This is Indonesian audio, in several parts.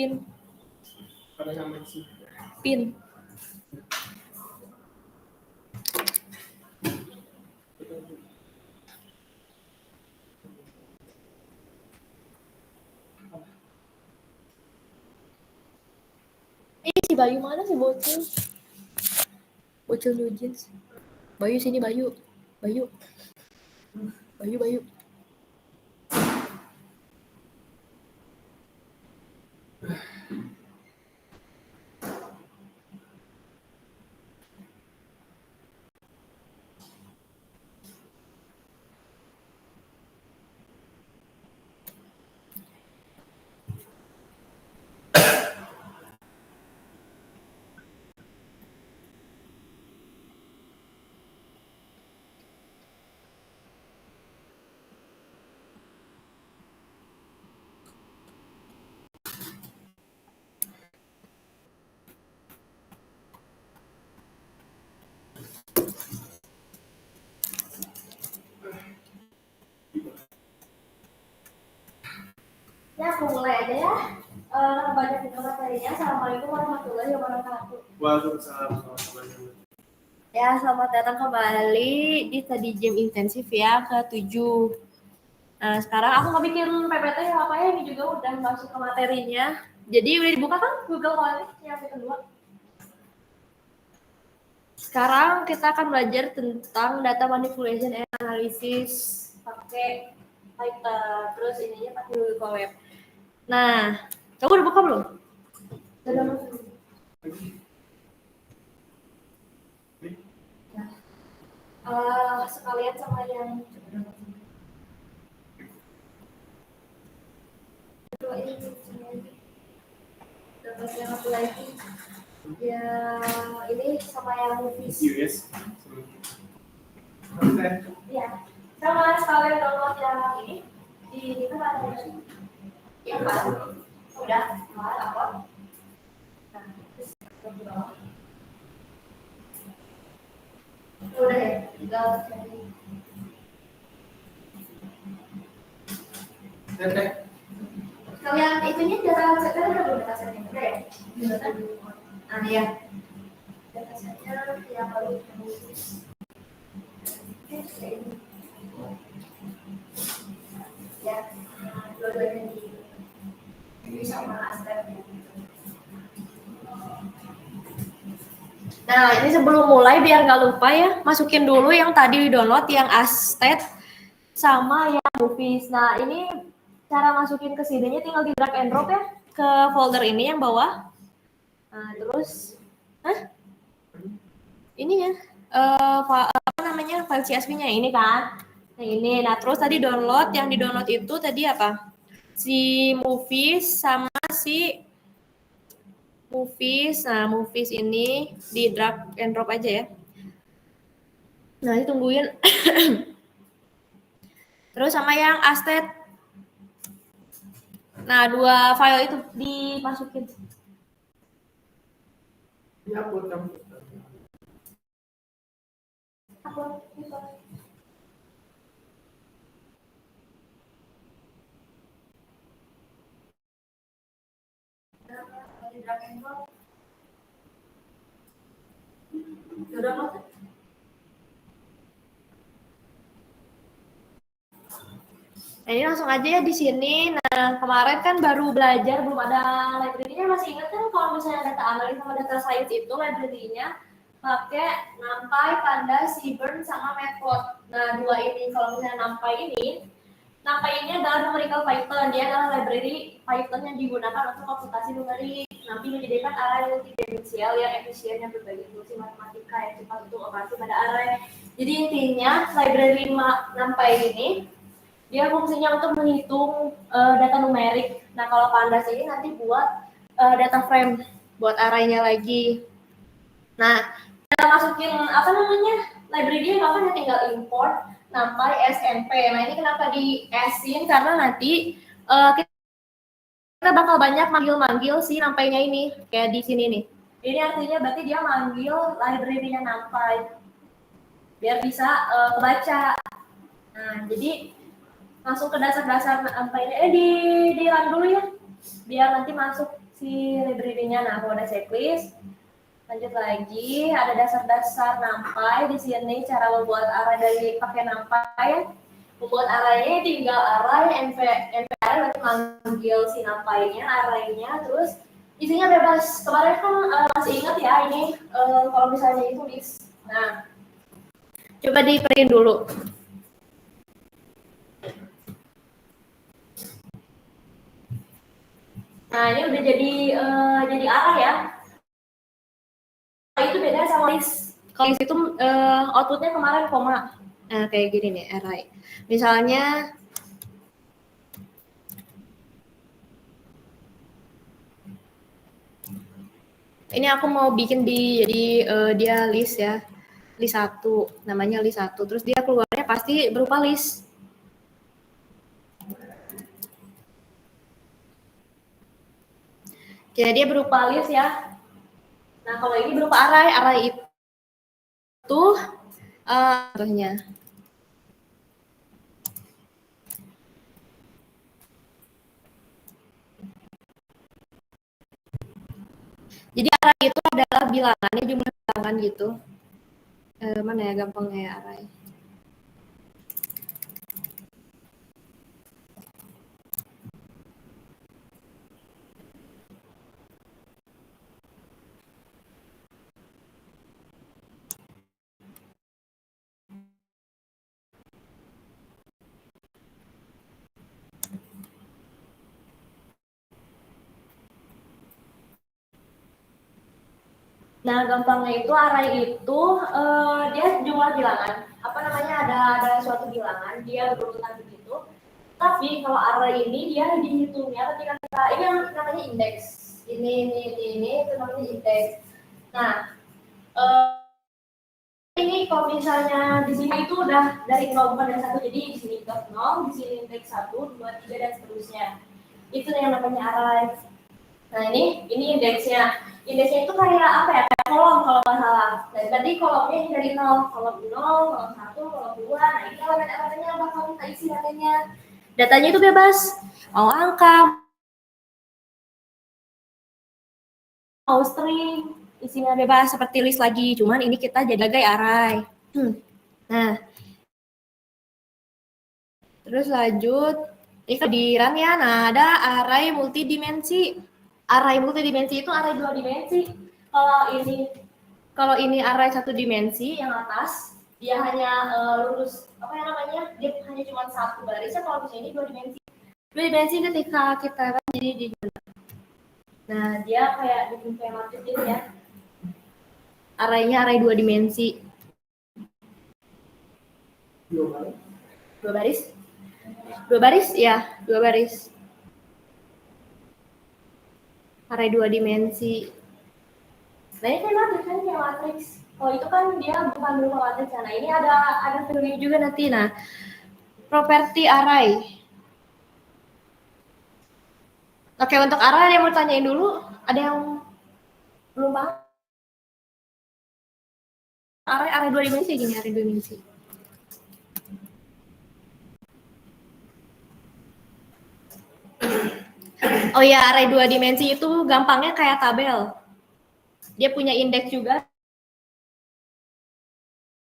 pin. Pada sama sih. Pin. Si Bayu mana sih bocil? Bocil New Jeans. Bayu sini Bayu. Bayu. Ya, aku mulai aja ya. Banyak juga materinya. Assalamualaikum warahmatullahi wabarakatuh. Waalaikumsalam warahmatullahi wabarakatuh. Ya, selamat datang kembali di Study Jam Intensif ya, ke-7. Nah, sekarang aku mau bikin PPT apa ya, ini juga udah masuk ke materinya. Jadi udah dibuka kan Google Classroom yang kedua. Sekarang kita akan belajar tentang data manipulation and analysis pakai Python. Terus ininya pakai Google Web. Nah, kamu udah buka belum? Udah masuk. Sekalian sama yang dapat yang aku lagi ya ini sama yang movies US. ya sama sekalian download yang ini di itu ada yang kan udah apa nah terus udah ya tinggal cari kalian itunya data setnya udah belum data setnya udah ya nah ya data setnya yang lalu ya dua-duanya di sama aspek. Nah ini sebelum mulai biar nggak lupa ya masukin dulu yang tadi di download yang Astet sama yang Movies. Nah ini cara masukin ke CD-nya tinggal di drag and drop ya ke folder ini yang bawah. Nah terus, ini ya apa namanya file CSV-nya ini kan. Nah ini, nah terus tadi download yang di download itu tadi apa? Si Movies sama si Movies. Nah Movies ini di drag and drop aja ya. Nah ini tungguin. Terus sama yang Astet. Nah, dua file itu dimasukin. Ya, upload kamu. Upload. Nah, ini langsung aja ya di sini. Nah, kemarin kan baru belajar, belum ada library-nya. Masih ingat kan kalau misalnya data analis sama data science itu library-nya pakai NumPy, Pandas, Seaborn, sama Matplotlib. Nah, dua ini kalau misalnya NumPy ini adalah numerical Python. Dia adalah library Python yang digunakan untuk komputasi numerik. Nanti menjadikan array multidimensional yang efisien yang berbagai fungsi matematika yang cepat untuk operasi pada array. Jadi intinya library NumPy ini dia fungsinya untuk menghitung data numerik. Nah, kalau Pandas ini nanti buat data frame, buat arraynya lagi. Nah, kita masukin apa namanya library-nya kapan ya tinggal import NumPy SNP. Nah, ini kenapa di S-in karena nanti kita bakal banyak manggil-manggil si NumPy-nya ini, kayak di sini nih. Ini artinya berarti dia manggil library-nya NumPy biar bisa kebaca. Nah, jadi langsung ke dasar-dasar NumPy ini. Di run dulu ya. biar nanti masuk si library-nya. Nah, kalau udah checklist, lanjut lagi, ada dasar-dasar NumPy di sini, cara membuat array dari pakai NumPy. Membuat array-nya tinggal array mpr berarti manggil si NumPy-nya, array-nya, terus isinya bebas. Kemarin kan masih ingat ya ini kalau misalnya itu list. Nah, coba di print dulu. Nah, ini udah jadi arah ya. Itu beda sama list. Kalau list itu outputnya kemarin koma. Nah, kayak gini nih array. Misalnya ini aku mau bikin jadi dia list ya. List 1, namanya list 1. Terus dia keluarnya pasti berupa list. Jadi dia berupa list ya. Nah, kalau ini berupa array itu contohnya. Jadi array itu adalah bilangannya, jumlah bilangan gitu. Mana ya gampangnya ya array. Nah, gampangnya itu array itu dia jumlah bilangan. Apa namanya, ada suatu bilangan, dia berurutan begitu. Tapi kalau array ini dia dihitungnya ketika kita ini yang namanya indeks. Ini itu namanya indeks. Nah, ini kalau misalnya di sini itu udah dari 0 bukan dari 1, jadi di sini ke 0, di sini indeks 1, 2, 3 dan seterusnya. Itu yang namanya array. Nah, ini indeksnya. Indeksnya itu kayak apa ya? Kayak kolom kalau nggak salah. Dan tadi kolomnya ini dari 0, kolom 0, kolom 1, kolom 2. Nah, ini elemen-elemennya yang bakal kita isi datanya. Datanya itu bebas. Mau angka, mau string, isinya bebas seperti list lagi. Cuman ini kita jadi sebagai array. Nah, terus lanjut. Ini kehadiran ya. Nah, ada array multidimensi. Array multidimensi itu array 2 dimensi. Kalau ini array 1 dimensi yang atas, dia hanya lurus apa yang namanya? Dia hanya cuma 1 barisnya. Kalau misalnya ini 2 dimensi. 2 dimensi ketika kita jadi di nah, dia kayak bikin kayak matrix gitu ya. Arraynya array 2 dimensi. 2 baris. 2 baris? 2 baris? Ya, 2 baris. Array 2 dimensi. Nah, ini kayak matrix kan, kayak matrix. Kalau itu kan dia bukan berupa matrix. Nah, ini ada filmnya juga nanti. Nah, properti array. Oke, untuk array ada yang mau tanyain dulu? Ada yang belum paham? Array 2 dimensi gini, array 2 dimensi. Oh ya, array 2 dimensi itu gampangnya kayak tabel. Dia punya indeks juga.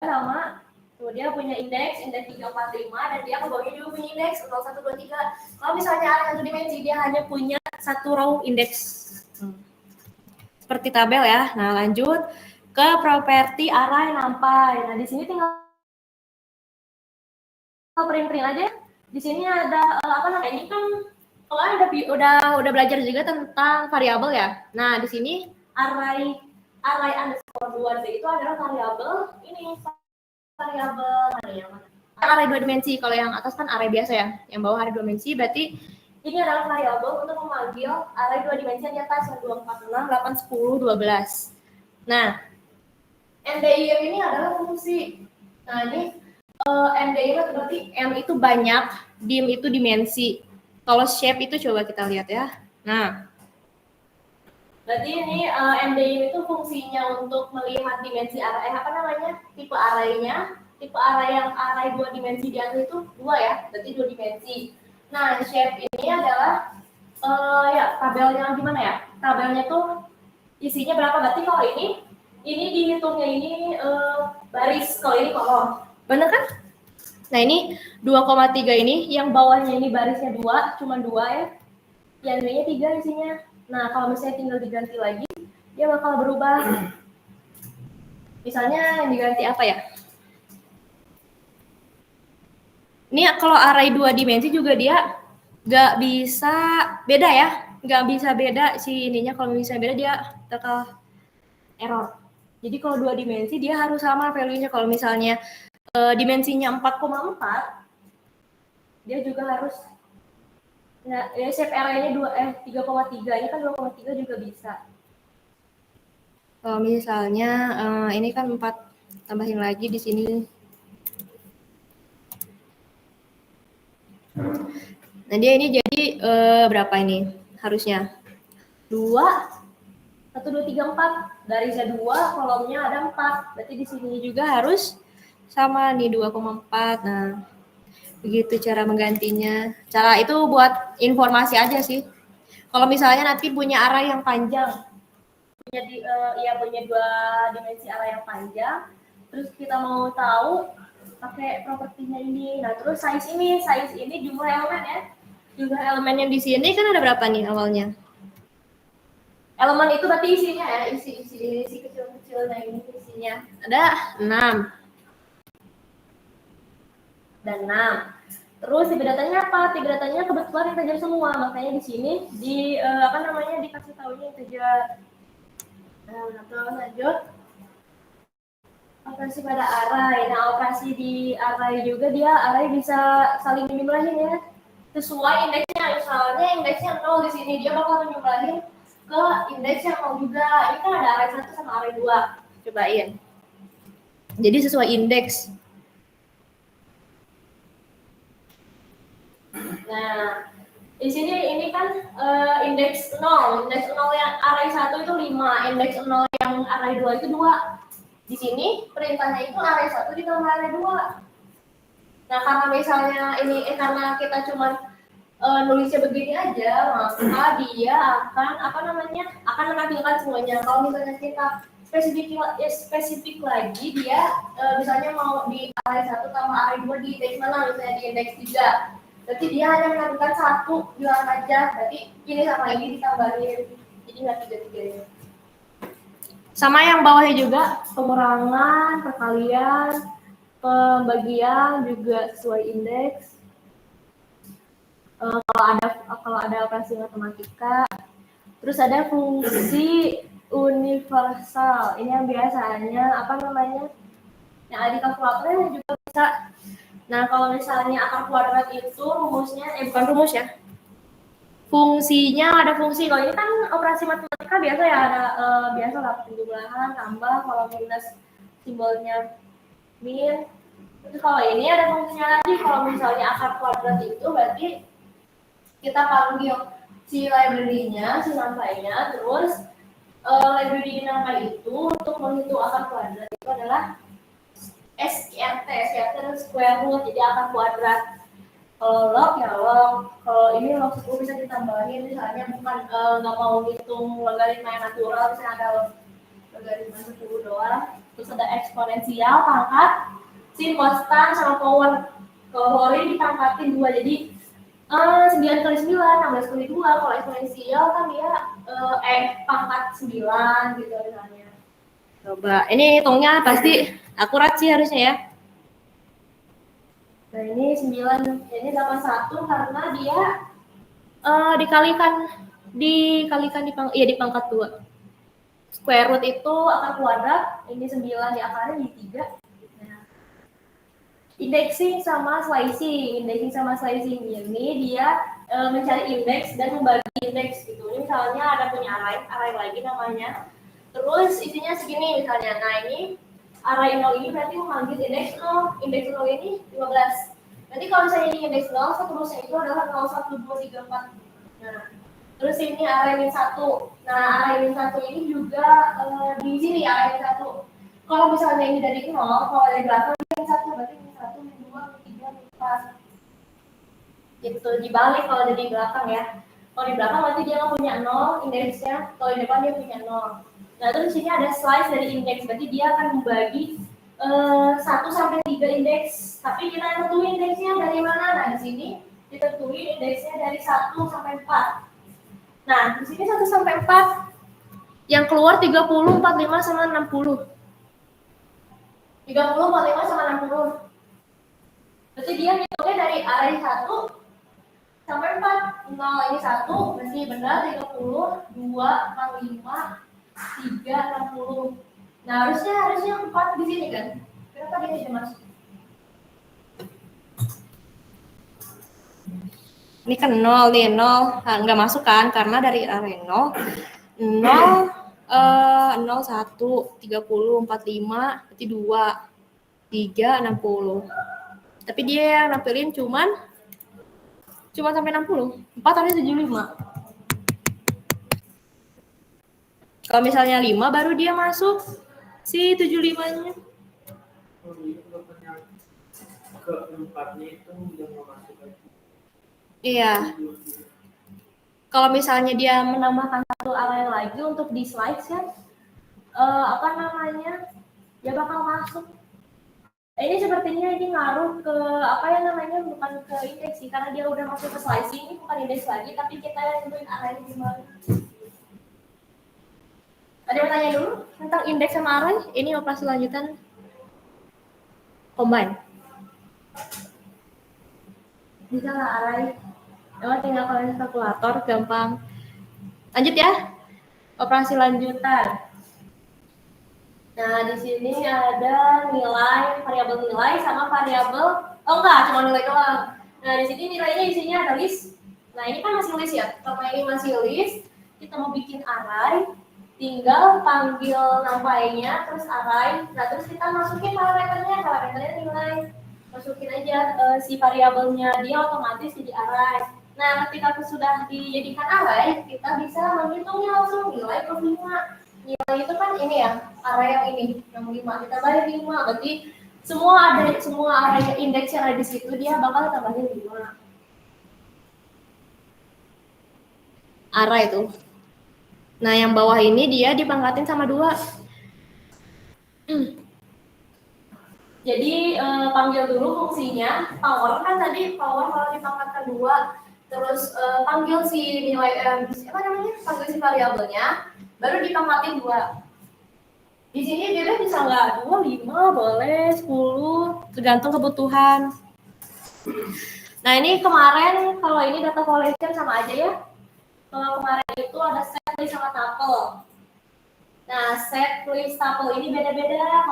Sama. Tuh, dia punya indeks 3, 4, 5, dan dia kebawahnya juga punya indeks 0, 1, 2, 3. Kalau misalnya array 1 dimensi, dia hanya punya satu row indeks. Seperti tabel ya. Nah, lanjut ke properti array NumPy. Nah, di sini tinggal print aja. Di sini ada apa namanya? Ini kan kalau udah belajar juga tentang variabel ya. Nah, di sini array underscore 2D itu adalah variabel ini variabel mana ya? Array 2 dimensi. Kalau yang atas kan array biasa ya. Yang bawah array 2 dimensi, berarti ini adalah variabel untuk memanggil array 2 dimensi yang di atas 2, 4, 6, 8, 10, 12. Nah, MDIR ini adalah fungsi. Nah, ini MDIR berarti M itu banyak, dim itu dimensi. Kalau shape itu coba kita lihat ya. Nah, berarti ini MDIR itu fungsinya untuk melihat dimensi array, apa namanya? Tipe arraynya. Tipe array yang array 2 dimensi di atas itu 2 ya, berarti 2 dimensi. Nah, shape ini adalah Ya, tabelnya gimana ya? Tabelnya tuh isinya berapa? Berarti kalau ini dihitungnya ini baris, kalau ini kolom. Bener kan? Nah, ini 2,3 ini, yang bawahnya ini barisnya 2, cuma 2 ya. Yang ininya 3 isinya. Nah, kalau misalnya tinggal diganti lagi, dia bakal berubah. Misalnya yang diganti apa ya? Ini kalau array 2 dimensi juga dia nggak bisa beda ya. Nggak bisa beda si ininya, kalau misalnya beda dia bakal error. Jadi kalau 2 dimensi dia harus sama value-nya. Kalau misalnya dimensinya 4,4, dia juga harus, nah ya shape array-nya 3,3, ini kan 2,3 juga bisa. Kalau misalnya ini kan 4, tambahin lagi di sini. Nah, dia ini jadi berapa ini harusnya? 2, 1, 2, 3, 4. Barisnya 2, kolomnya ada 4. Berarti di sini juga harus sama nih 2,4. Nah, begitu cara menggantinya. Cara itu buat informasi aja sih. Kalau misalnya nanti punya array yang panjang, punya 2 dimensi array yang panjang, terus kita mau tahu pakai propertinya ini. Nah, terus size ini jumlah elemen ya. Jumlah elemen yang di sini kan ada berapa nih awalnya? Elemen itu berarti isinya ya, isi kecil-kecilnya ini isinya. Ada 6. Dan 6. Terus tipe datanya apa? Tipe datanya kebetulan integer semua, makanya di sini dikasih tahunya integer. Nah, terus lanjut. Operasi pada array. Nah, operasi di array juga dia array bisa saling menjumlahin ya. Sesuai indeksnya. Misalnya indeksnya 0 di sini, dia bakal menjumlahin ke indeks yang 0 juga. Ini kan ada array 1 sama array 2. Cobain. Jadi sesuai indeks. Nah, di sini ini kan indeks 0. Indeks 0 yang array 1 itu 5, indeks 0 yang array 2 itu 2. Di sini perintahnya itu array 1 ditambah array 2. Nah, karena misalnya karena kita cuma nulisnya begini aja, maka dia akan menampilkan semuanya. Kalau misalnya kita spesifik lagi, dia misalnya mau di array 1 tambah array 2 di indeks mana, misalnya di indeks 3. Berarti dia hanya menampilkan 1, bilang aja. Berarti ini sama ini ditambahin. Jadi nggak 3-3 ya. Sama yang bawahnya juga, pengurangan, perkalian, pembagian juga sesuai indeks. Kalau ada operasi matematika, terus ada fungsi universal. Ini yang biasanya yang ada di kalkulatornya juga bisa. Nah, kalau misalnya akar kuadrat itu rumusnya bukan rumus ya. Fungsinya ada fungsi. Kalau ini kan operasi matematika biasa ya, ada biasa lah penjumlahan, tambah, kalau minus simbolnya min. Terus kalau ini ada fungsinya lagi. Kalau misalnya akar kuadrat itu berarti kita panggil si library-nya, si numpy-nya, terus library numpy itu untuk menghitung akar kuadrat itu adalah SQRT adalah square root, jadi akar kuadrat. Kalau log ya log, kalau ini log 10 bisa ditambahin, misalnya bukan nggak mau ngitung logaritma yang natural, misalnya ada logaritma 10 doang. Terus ada eksponensial, pangkat, sin, konstan, sama power. Kalau power ini dipangkatin 2, jadi 9 kali 9, 16 kali 2. Kalau eksponensial kan dia pangkat 9 gitu misalnya. Coba, ini hitungnya pasti akurat sih harusnya ya. Nah, ini 9, ini 81 karena dia dikalikan di pangkat 2. Square root itu akar kuadrat, ini 9 di akarnya jadi 3. Nah, indexing sama slicing ini dia mencari indeks dan membagi indeks gitu. Ini misalnya ada punya array lagi namanya. Terus isinya segini misalnya. Nah, ini array 0 ini berarti memanggil indeks 0. Indeks 0 ini 15. Nanti kalau misalnya ini indeks 0, seterusnya itu adalah 0, 1, 2, 3, 4. Nah, terus ini array min 1. Nah, array min 1 ini juga di sini array min 1. Kalau misalnya ini dari 0, kalau dari belakang min 1, berarti min 1, min 2, min 3, min 4. Gitu, dibalik kalau dari belakang ya. Kalau di belakang berarti dia nggak punya 0 indeksnya, kalau di depan dia punya 0. Nah, terus di sini ada slice dari indeks, berarti dia akan membagi 1 sampai 3 indeks. Tapi kita tentuin indeksnya dari mana? Nah, di sini ditentuin indeksnya dari 1 sampai 4. Nah, di sini 1 sampai 4 yang keluar 30, 45 sama 60. 30, 45 sama 60. Berarti dia hitungnya dari array 1 sampai 4. 0 ini 1, berarti benar 30, 2, 45, 3, 60. Nah, harusnya 4 di sini kan? Kenapa dia tidak masuk? Ini kan 0 nih, 0. Nah, nggak masuk kan? Karena dari array 0, 0, 0, 1, 30, 45, berarti 2, 3, 60. Tapi dia yang nampilin cuma sampai 60. 4 sampai 75. Kalau misalnya 5 baru dia masuk si 75-nya. Oh, ini kalau keempatnya itu udah nggak masuk lagi. Iya. Kalau misalnya dia menambahkan satu array lagi untuk di slides kan, dia bakal masuk. Ini sepertinya ini ngaruh ke bukan ke indeks sih, karena dia udah masuk ke slicing, ini bukan indeks lagi, tapi kita yang nentuin array gimana. Ada yang tanya dulu tentang indeks sama array? Ini operasi lanjutan combine. Bisa lah array. Tinggal kalian kalkulator, gampang. Lanjut ya. Operasi lanjutan. Nah, di sini ada nilai, variabel nilai sama variabel, cuma nilai doang. Nah, di sini nilainya isinya ada list. Nah, ini kan masih list ya. Karena ini masih list, kita mau bikin array, tinggal panggil nampainya, terus array. Nah, terus kita masukin parameternya nilai. Masukin aja si variabelnya, dia otomatis jadi array. Nah, ketika sudah dijadikan array, kita bisa menghitungnya langsung nilai per 5. Nilai itu kan ini ya, array yang ini, yang 5. Kita tambahin 5, berarti semua array indeks yang ada di situ, dia bakal tambahin 5. Array itu. Nah, yang bawah ini dia dipangkatin sama 2. Jadi panggil dulu fungsinya, power kan tadi power kalau dipangkatkan 2. Terus panggil si nilai panggil si variabelnya, baru dipangkatin 2. Di sini dia bisa nggak 2, 5, boleh 10, tergantung kebutuhan. Nah, ini kemarin kalau ini data collection sama aja ya. Kalau kemarin itu ada set list sama tuple. Nah, set list tuple ini beda-beda.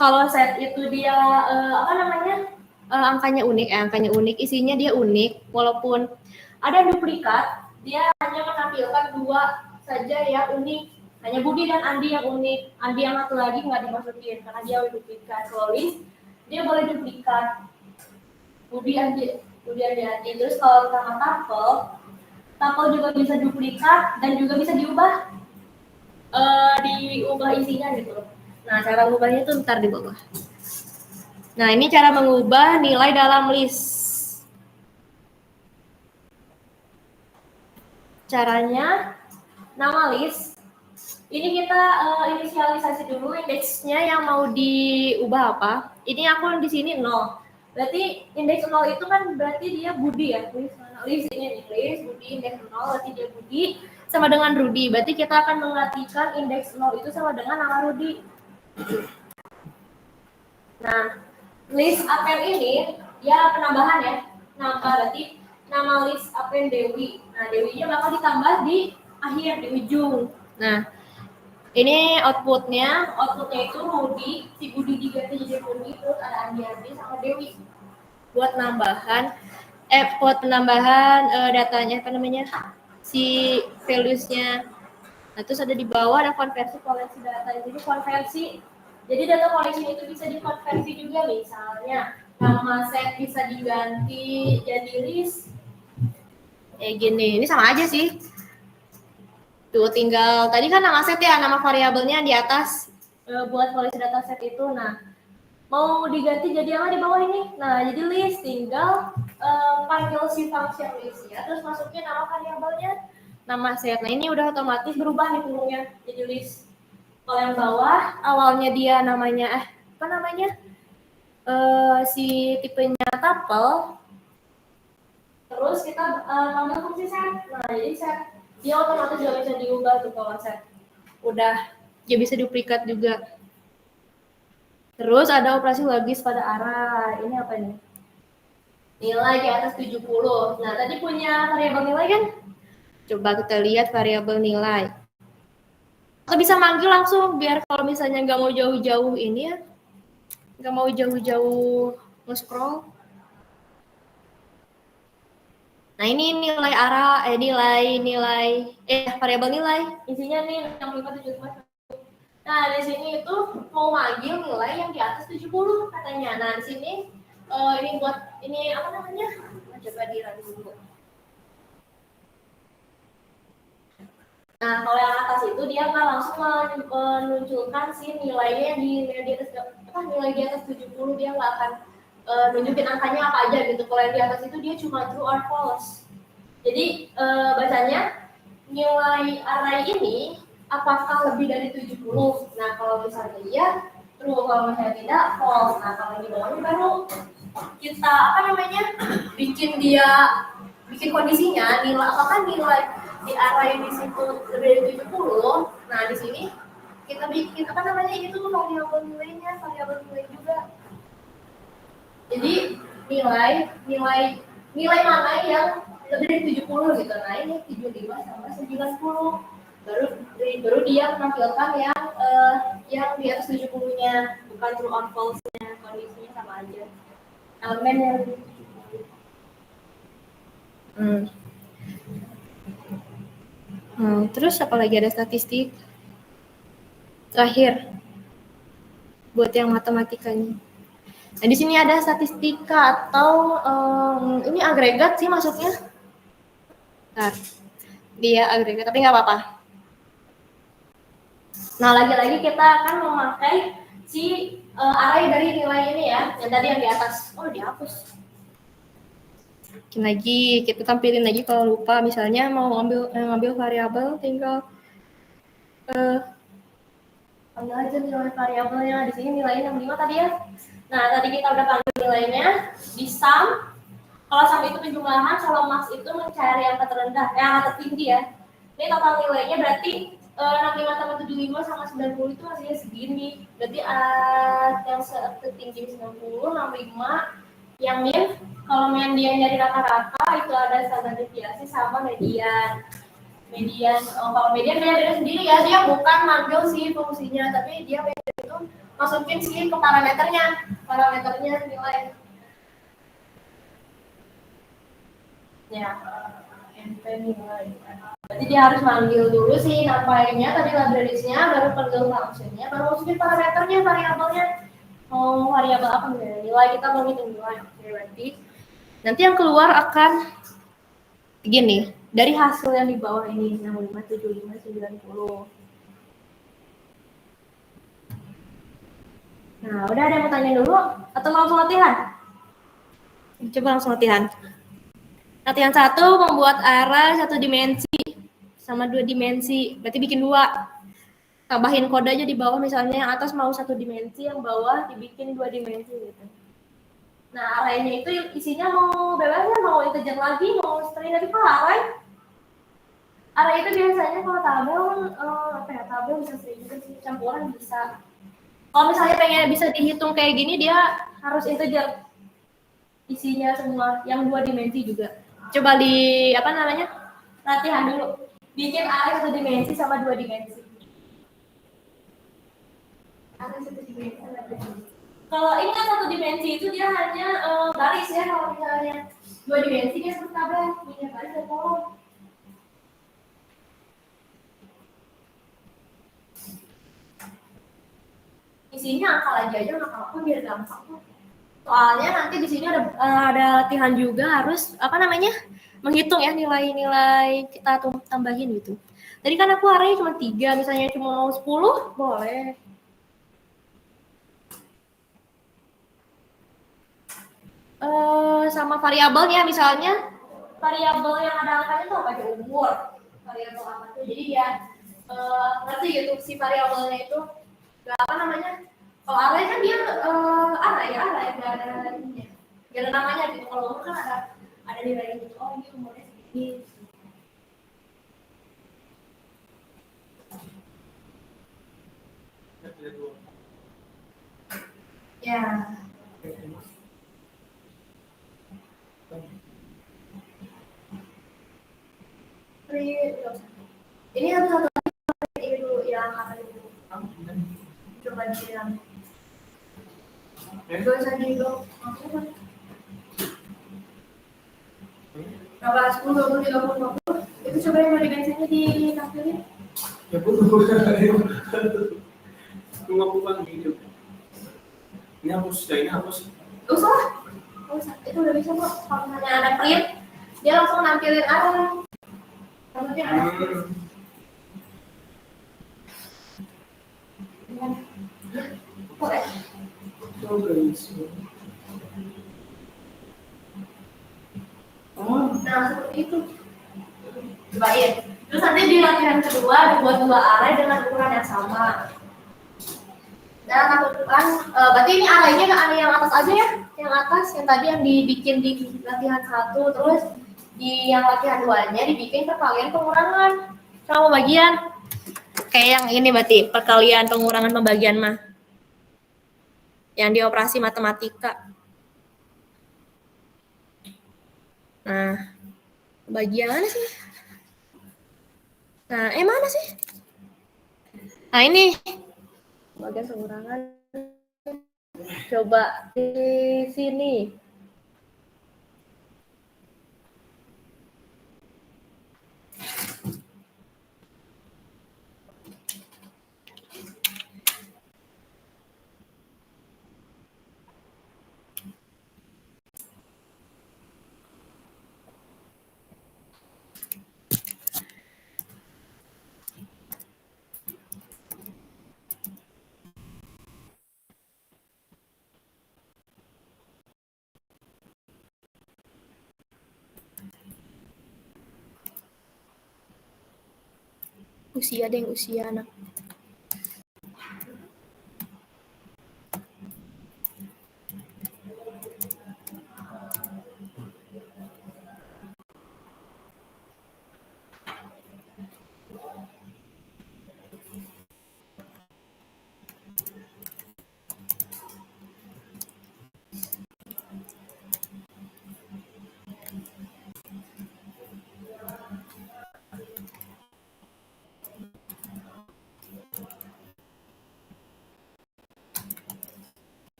Kalau set itu dia angkanya unik, isinya dia unik, walaupun ada duplikat, dia hanya menampilkan 2 saja yang unik, hanya Budi dan Andi yang unik. Andi yang satu lagi nggak dimasukin karena dia duplikat. Kalau list dia boleh duplikat Budi Andi. Terus kalau sama tuple juga bisa duplikat dan juga bisa diubah isinya gitu. Nah, cara mengubahnya itu ntar di bawah. Nah, ini cara mengubah nilai dalam list. Caranya, nama list. Ini kita inisialisasi dulu indeksnya yang mau diubah apa. Ini aku di sini 0. Berarti indeks 0 itu kan berarti dia Budi ya. List ini nih, list Budi indeks 0 berarti dia Budi sama dengan Rudi. Berarti kita akan mengartikan indeks 0 itu sama dengan nama Rudi. Nah, list append ini ya penambahan ya. Nambah berarti nama list append Dewi. Nah, Dewinya bakal ditambah di akhir, di ujung. Nah, ini outputnya itu Rudi, si Budi diganti jadi Rudi, terus ada Andi sama Dewi. Buat penambahan datanya si values-nya. Nah, terus ada di bawah ada konversi koleksi data. Jadi konversi, jadi data koleksi itu bisa dikonversi juga, misalnya nama set bisa diganti jadi list. Gini, ini sama aja sih. Tuh tinggal tadi kan nama set ya, nama variabelnya di atas buat koleksi data set itu. Nah, mau diganti jadi apa di bawah ini. Nah, jadi list tinggal panggil si function listnya, terus masukin nama variabelnya, nama set. Nah, ini udah otomatis berubah nih kurungnya jadi list. Kalau yang bawah awalnya dia namanya apa namanya si tipenya tuple, terus kita tambah fungsi set. Nah, jadi set dia otomatis juga bisa diubah tuh kalau set. Udah dia bisa duplikat juga. Terus ada operasi logis pada array. Ini apa nih? Nilai di atas 70. Nah, tadi punya variabel nilai kan? Coba kita lihat variabel nilai. Atau bisa manggil langsung biar kalau misalnya nggak mau jauh-jauh ini ya. Nggak mau jauh-jauh nge-scroll. Nah, ini nilai array, variabel nilai. Isinya nih 6575. Nah, di sini itu mau manggil nilai yang di atas 70 katanya. Nah, di sini ini buat ini apa namanya? Coba di-run dulu. Nah, kalau yang atas itu dia nggak langsung menunjukkan si nilainya di atas nilai di atas 70, dia nggak akan nunjukin angkanya apa aja gitu. Kalau yang di atas itu dia cuma true or false. Jadi bacanya nilai array ini apakah lebih dari 70? Nah, kalau misalnya iya, true. Kalau misalnya tidak, false. Nah, kalau di bawahnya baru kita bikin kondisinya nilai apakah nilai di array di situ lebih dari 70. Nah, di sini kita bikin itu variabel nilainya, variabel nilai juga. Jadi nilai mana yang lebih dari 70 gitu. Nah, ini 75 sama 90. Baru dia menampilkan yang di atas 70-nya, bukan true or false-nya. Kondisinya sama aja. Elemen yang lebih dari 70. Terus apa lagi, ada statistik terakhir buat yang matematikanya. Nah, di sini ada statistika atau ini agregat sih masuknya. Bentar. Dia agregat tapi nggak apa-apa. Nah, lagi-lagi kita akan memakai si array dari nilai ini ya, yang tadi yang di atas. Oh, dihapus. Bikin lagi, kita tampilin lagi kalau lupa. Misalnya mau ngambil variabel, tinggal ambil aja nilai variabelnya. Di sini nilainya 65 tadi ya. Nah, tadi kita udah panggil nilainya di sum. Kalau sum itu penjumlahan, kalau max itu mencari angka terendah, angka tertinggi ya. Ini total nilainya berarti 65 tambah 75 sama 90 itu hasilnya segini. Berarti yang tertinggi 90, 65, yang min, kalau min dia dari rata-rata itu ada standar deviasi sama median. Kalau median dia beda sendiri ya, dia bukan manggil si fungsinya, tapi dia itu masukin si ke parameternya nilai. Ya, NP nilai. Jadi dia harus manggil dulu sih nampainya tadi libraries-nya, baru panggil function-nya, baru masukin parameternya, variabelnya. Mau variabel apa nilai, kita mau hitung nilai. Oke, berarti nanti yang keluar akan begini, dari hasil yang di bawah ini 65, 75, 90. Nah, udah ada yang mau tanya dulu atau langsung latihan? Coba langsung latihan. Latihan 1, membuat array 1 dimensi sama 2 dimensi, berarti bikin 2. Tambahin kode aja di bawah, misalnya yang atas mau 1 dimensi, yang bawah dibikin 2 dimensi gitu. Nah, array-nya itu isinya mau bebasnya, mau integer lagi, mau string lagi, array itu biasanya kalau tabel tabel bisa string juga sih, campuran bisa. Kalau misalnya pengen bisa dihitung kayak gini, dia harus integer isinya semua, yang 2 dimensi juga. Coba latihan dulu. Bikin array 1 dimensi sama 2 dimensi. Array 1 dimensi sama 2 dimensi. Kalau ini kan 1 dimensi itu dia hanya baris ya, kalau misalnya 2 dimensi dia seperti tabel, punya baris dan kolom. Isinya angka lagi aja, angka biar gampang. Soalnya nanti di sini ada latihan juga, harus menghitung ya nilai-nilai kita tambahin gitu. Tadi kan aku array cuma 3, misalnya cuma mau 10, boleh. sama variabelnya, misalnya variabel yang ada angkanya tuh apa aja, umur, variabel apa tuh, jadi dia ngerti gitu si variabelnya itu gak apa namanya, kalau array kan dia array gak ada ininya, gak ada namanya gitu. Kalau umur kan ada nilainya gitu, oh ini umurnya segini. Ya. Ini satu ini dulu yang akan dulu. Coba dibilang. Gak usah dulu. Berapa 10, 20, 30, 50? Itu coba yang mau dibensinnya di kafe. Ya bu, tunggu aku kan video. Ini hapus, ya ini hapus. Usah. Itu udah bisa kok. Kalau misalnya ada print, dia langsung nampilin arah. Contohnya ada. Oh guys. Oh. Nah seperti itu. Cobain. Terus nanti di latihan kedua dibuat 2 array dengan ukuran yang sama. Dan lakukan, berarti ini arraynya ke array yang atas aja ya, yang atas, yang tadi yang dibikin di latihan 1, terus di yang latihan 2-nya dibikin perkalian pengurangan sama pembagian. Kayak yang ini berarti perkalian pengurangan pembagian mah, yang di operasi matematika. Nah, bagian mana sih? Nah, mana sih? Nah ini bagian pengurangan. Coba di sini. Usia anak.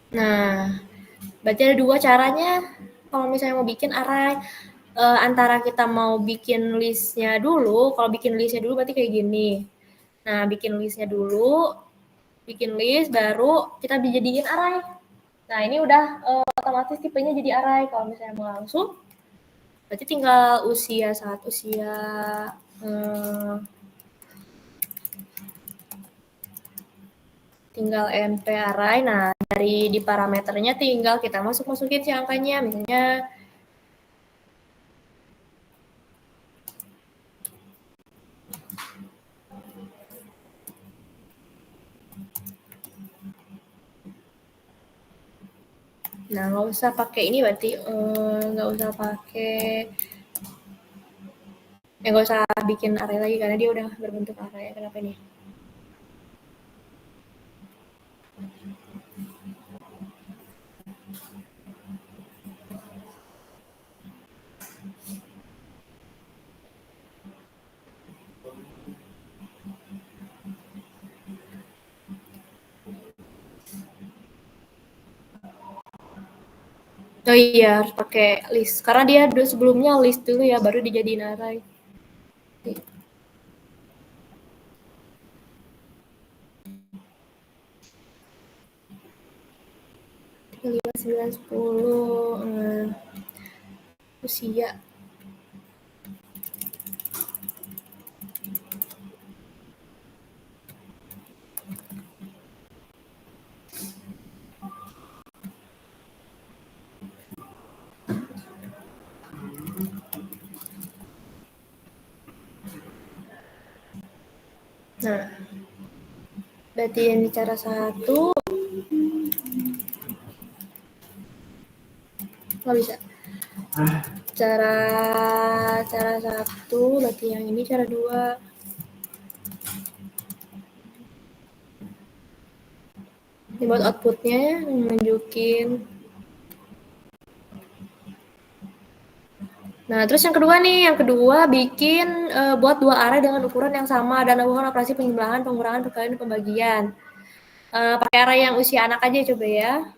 Nah, berarti ada 2 caranya kalau misalnya mau bikin array. Antara kita mau bikin listnya dulu, kalau bikin listnya dulu berarti kayak gini. Nah, bikin listnya dulu, bikin list, baru kita dijadiin array. Nah, ini udah otomatis tipenya jadi array. Kalau misalnya mau langsung, berarti tinggal usia tinggal MP array. Nah, dari di parameternya tinggal kita masukin si angkanya, misalnya nah, nggak usah pakai ini berarti nggak usah pakai nggak usah bikin array lagi karena dia udah berbentuk array. Kenapa nih? Oh iya, harus pakai list. Karena dia sebelumnya list dulu ya, baru dijadiin array. 5, 9, 10. Usia. Nah, berarti ini cara 1. Nggak bisa. Cara 1 berarti yang ini cara 2. Ini buat outputnya ya, nunjukin. Nah, terus yang kedua nih, bikin buat 2 array dengan ukuran yang sama dan melakukan operasi penjumlahan, pengurangan, perkalian, dan pembagian. Pakai array yang usia anak aja coba ya.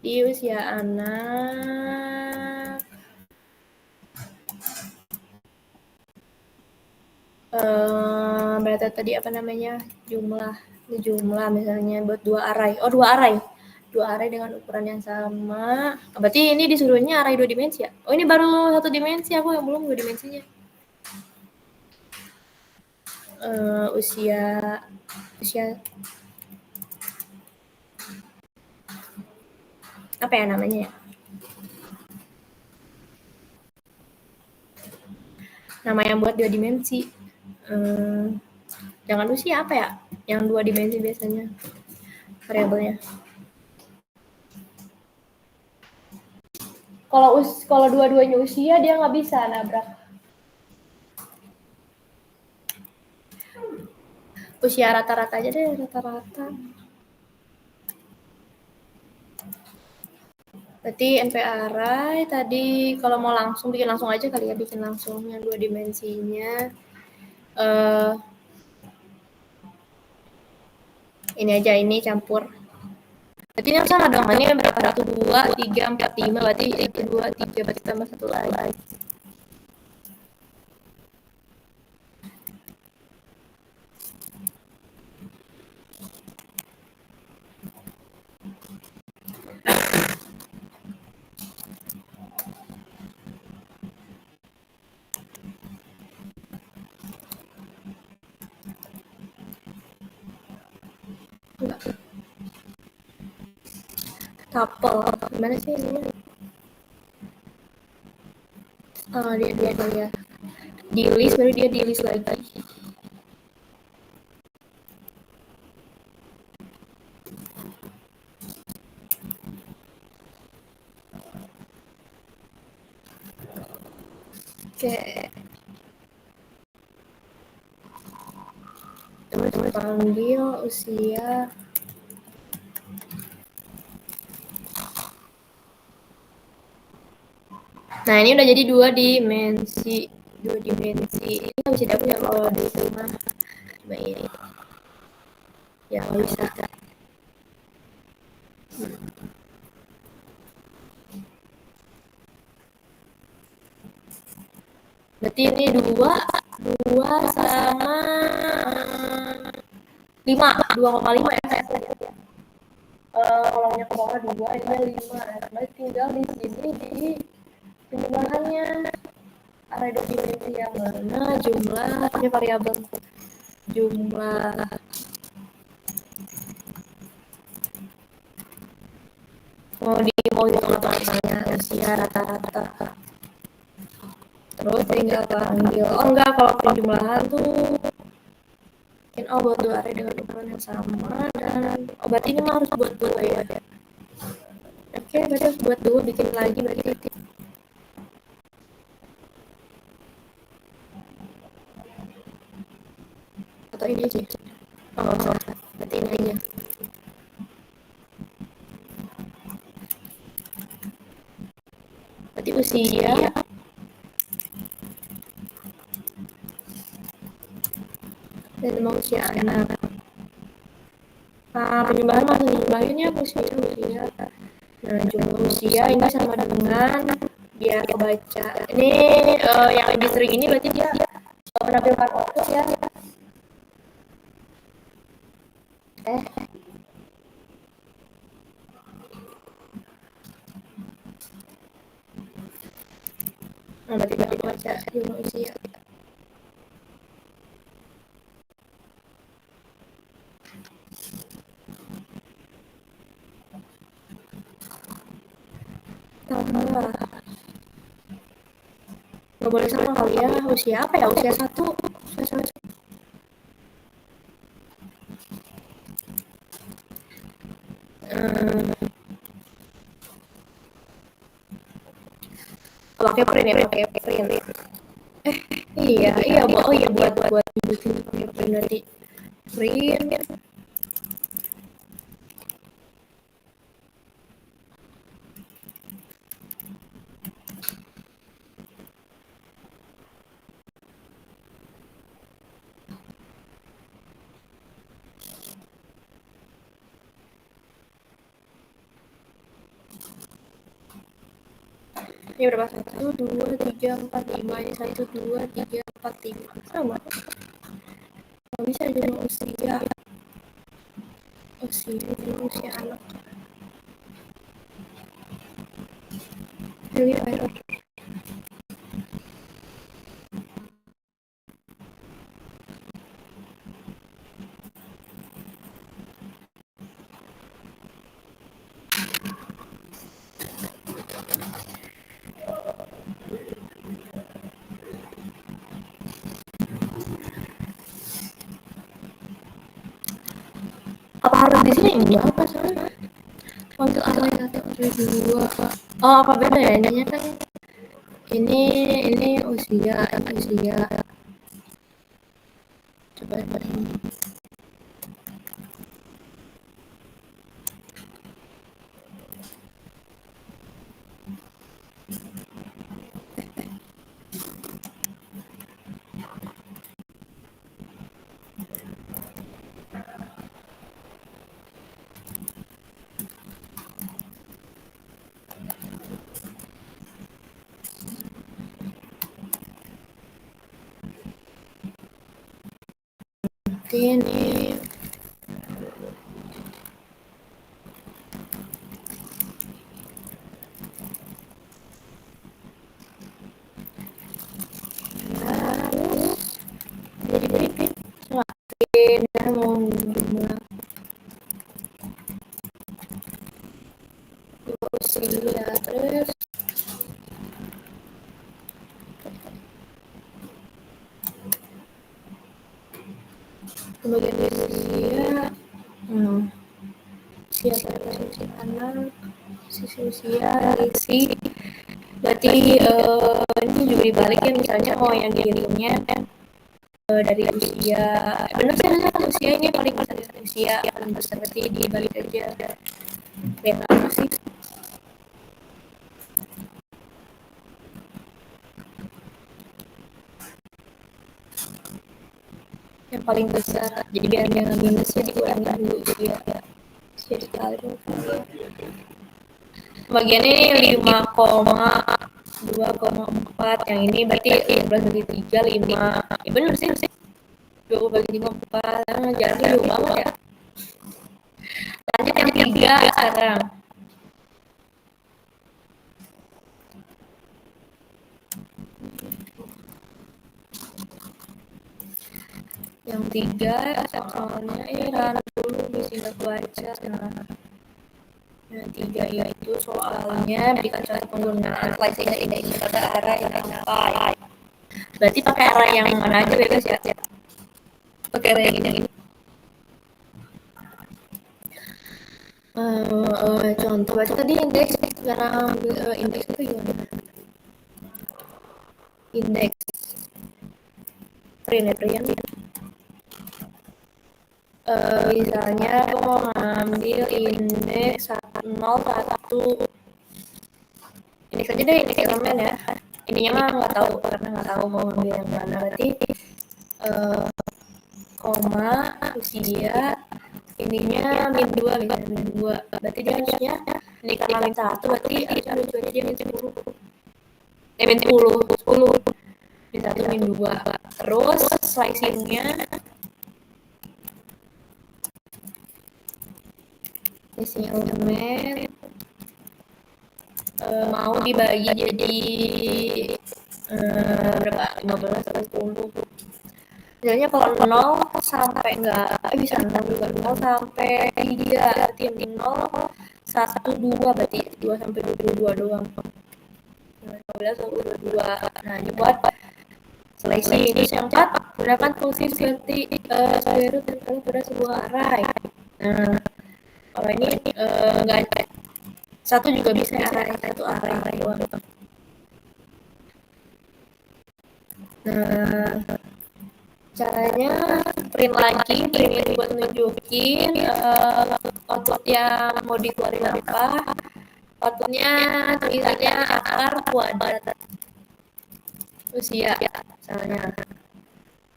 Di usia anak. Berarti tadi apa namanya? Jumlah misalnya buat 2 array. Oh, 2 array. 2 array dengan ukuran yang sama. Berarti ini disuruhnya array 2 dimensi ya? Oh, ini baru 1 dimensi, aku yang belum 2 dimensinya. Usia apa ya namanya ya? Nama yang buat 2 dimensi. Jangan usia apa ya? Yang 2 dimensi biasanya variabelnya. Kalau dua-duanya usia dia nggak bisa nabrak. Usia rata-rata aja deh, rata-rata. Berarti NP array tadi kalau mau langsung bikin langsung aja kali ya, bikin langsung yang 2 dimensinya. Ini aja, ini campur. Berarti ini sama dong, ini berapa? 1, 2, 3, 4, 5, berarti 1, 2, 3, berarti tambah 1 lagi. Tuple, gimana sih ini? Dia di list, baru dia di list lagi. Oke. Terus panggil usia. Nah, ini udah jadi 2 dimensi. 2 dimensi. Ini nggak bisa dihapus ya kalau diterima. Coba ini. Ya, nggak bisa. Berarti ini 2 sama 5, 2,5 ya. Kalau nya ke bawah 2, ini 5. Berarti tinggal di sini di penjumlahannya. Array 2 dimensi yang mana? Jumlah, ini variabel jumlah. Mau hitung apa misalnya usia rata-rata. Terus tinggal panggil. Oh enggak, kalau penjumlahan tuh bikin buat 2 array dengan ukuran yang sama dan berarti ini harus buat 2 ya. Oke, berarti harus buat 2, bikin lagi berarti. Atau ini aja. Oh, berarti ini aja. Berarti usia dan mau usia anak. Penjumlahan masih jumlahinnya usia. Nah, jumlah usia ini sama dengan biar kebaca. Ini yang lebih sering ini berarti dia menampilkan output ya. Nah, berarti baca ilmu usia. Tambah. Nggak boleh sama kali ya. Usia apa ya? Usia 1. Usia 1. Pakai print ya, pakai print. Iya, buat nunjukin pakai print nanti. Print. Ini berapa? 1, 2, 3, 4, 5. Ini 1, 2, 3, 4, 5. Sama. Nggak bisa jadi usia. Usia anak. Ini error. Apa harus di sini? Enggak, apa salah. Untuk apa ya? 1, 2. Oh, apa beda ya? Ininya kan ini usia. Coba ini. Ini jadi berikut semakin mau jumlah usia terus kemudian usia usia anak usia isi berarti ini juga dibalik ya, misalnya yang dikirimnya dari usia benar sih kan usia ini paling besar usia paling besar, berarti dibalik aja beda apa sih yang paling besar, jadi biar yang minusnya dikurangi dulu usia jadi dikali bagiannya 5,2,4 yang ini berarti 11/3 5 ya bener sih 20/4 jaraknya jauh banget ya. Lanjut yang 3 sekarang. Yang 3 soalnya Rana dulu bisa baca. Yang 3 yaitu soalnya berikan contoh penggunaan flight index pada arah yang sampai. Berarti pakai arah yang mana aja bebas ya? Pakai arah yang ini. Contoh baca tadi indeks, sekarang indeks itu gimana? Indeks print. Misalnya aku mau ngambil indeks 101. Indeks aja deh, indeks elemen ya. Ininya mah nggak tahu karena nggak tahu mau ngambil yang mana. Berarti koma usia ininya -2 misalnya -2. Berarti dia harusnya ini karena -1 berarti harusnya lucunya dia -10. -10. -1 -2. Terus slicingnya elemen mau dibagi jadi berapa 15 atau 10. Misalnya kalau 0 sampai enggak bisa 6 juga 0 sampai 3 berarti 0 1 2 berarti 2 sampai 22 doang. 15 sampai 22. Nah, ini buat seleksi. Terus yang 4 gunakan fungsi seperti square root dan kalau pada sebuah array. Nah, kalau ini enggak satu juga bisa array, satu array doang. Nah, caranya print lagi, print ini buat nunjukin output yang mau dikeluarin apa. Outputnya tulisannya akar kuadrat usia misalnya.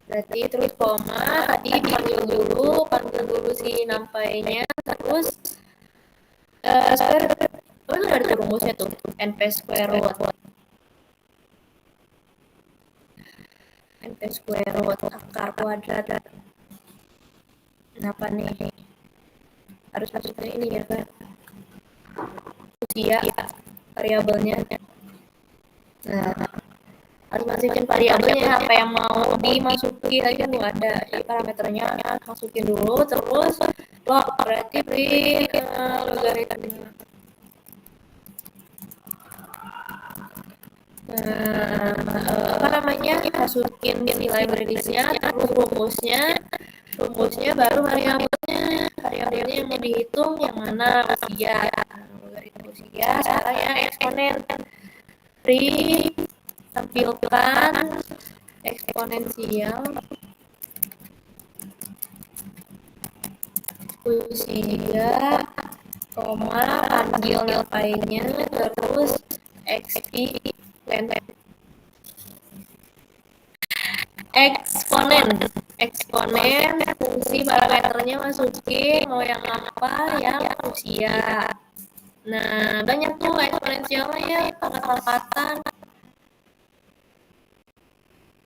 Berarti terus koma, tadi panggil dulu si nampainya, terus square root. Oh, itu ada rumusnya tuh, np square root. np square root akar kuadrat. Kenapa nih? Harus masukin ini ya kan? Usia variabelnya. Nah, harus masukin variabelnya apa yang mau dimasuki lagi belum ada. Jadi parameternya masukin dulu, terus log berarti print logaritma. Apa namanya, masukin nilai garisnya, terus rumusnya baru variabelnya yang mau dihitung yang mana usia. Logaritma usia sekarang yang eksponen print tampilkan eksponensial usia koma panggil nilainya terus eksponen fungsi parameternya masukin mau yang apa yang usia. Nah, banyak tuh eksponensialnya ya, pangkat-pangkatan.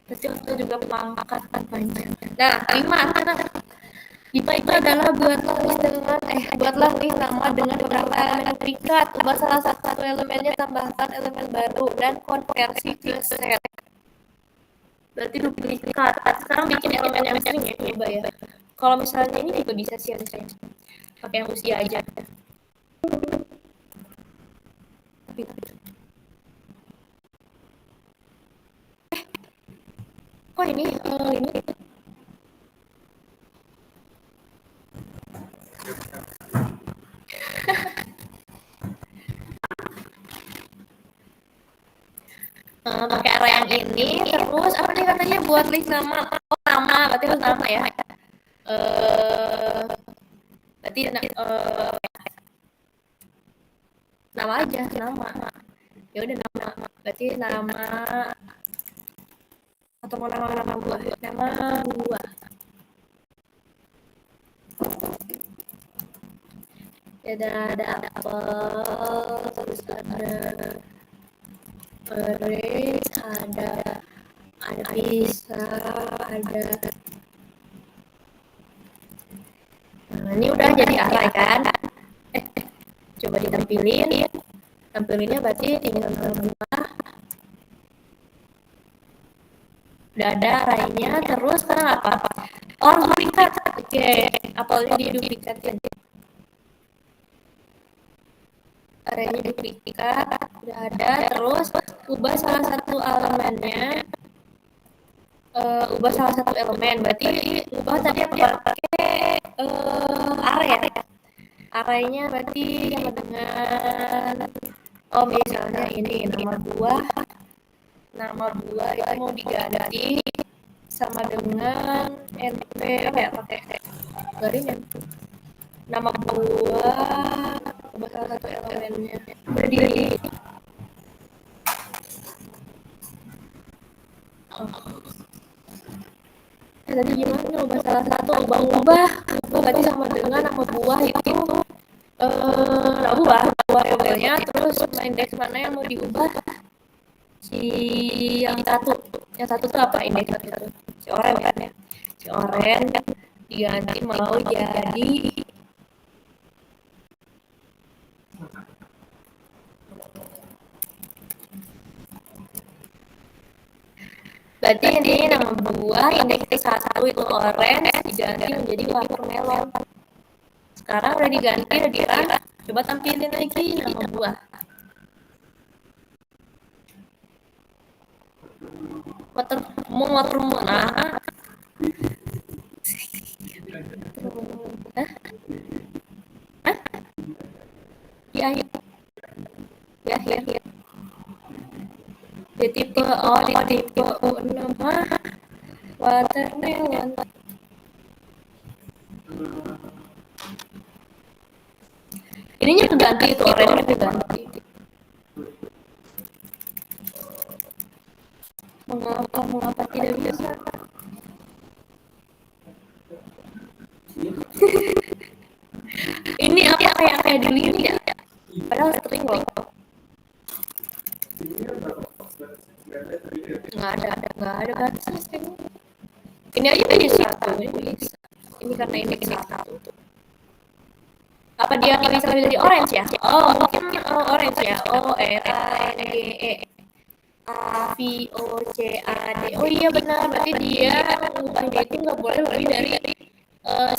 Berarti itu juga pangkat banyak. Nah, 5 itu adalah buatlah list nama dengan beberapa elemen terikat. Ubah salah satu elemennya, tambahkan elemen baru dan konversi ke set. Berarti duplikat. Sekarang bikin elemen yang string ya, coba ya. Kalau misalnya ini juga bisa sih pakai yang usia aja. Kok ini pakai array yang ini, terus apa nih katanya buat list nama. Oh, nama, berarti harus nama ya. Berarti nama aja, nama. Ya udah nama. Berarti nama atau mau nama buah. Nama buah. Ada apel, terus ada orange, ada pisang, ada. Nah, ini udah jadi array kan? Coba ditampilin. Tampilinnya berarti tinggal buah. Udah ada arraynya, terus sekarang apa? Oh, duplikat. Oke, apelnya diduplikatkan. Arraynya duplikat, udah ada, terus ubah salah satu elemennya. Ubah salah satu elemen, berarti ubah tadi apa pakai array ya. Arraynya berarti sama dengan misalnya ini nama buah itu mau diganti sama dengan np apa ya, pakai garis ya. Nama buah ubah salah satu elemennya berdiri. Tadi gimana ubah salah satu, ubah berarti sama dengan nama buah itu nama buah labelnya, terus indeks mana yang mau diubah, si yang satu tuh apa indeks satu, si oren kan ya, si oren kan diganti mau jadi Berarti ini nama buah indeks 1 itu orange diganti menjadi watermelon. Sekarang udah diganti, udah dirang. Coba tampilin lagi nama buah. Watermelon. Nah. Hah? Hah? Di akhir. Di akhir. Di tipe di tipe 6. Watermelon. Ininya keganti itu orange keganti. Mengapa tidak bisa? Ini apa kayak dilihat ya? Padahal string loh. Nggak ada batas string. Ini aja bisa satu, ini bisa. Ini karena indeks 1. Apa dia nggak bisa jadi orange ya? Oh mungkin orange ya. ORANGEAVOCAD. Oh iya benar, berarti dia mengubahnya itu nggak boleh lebih dari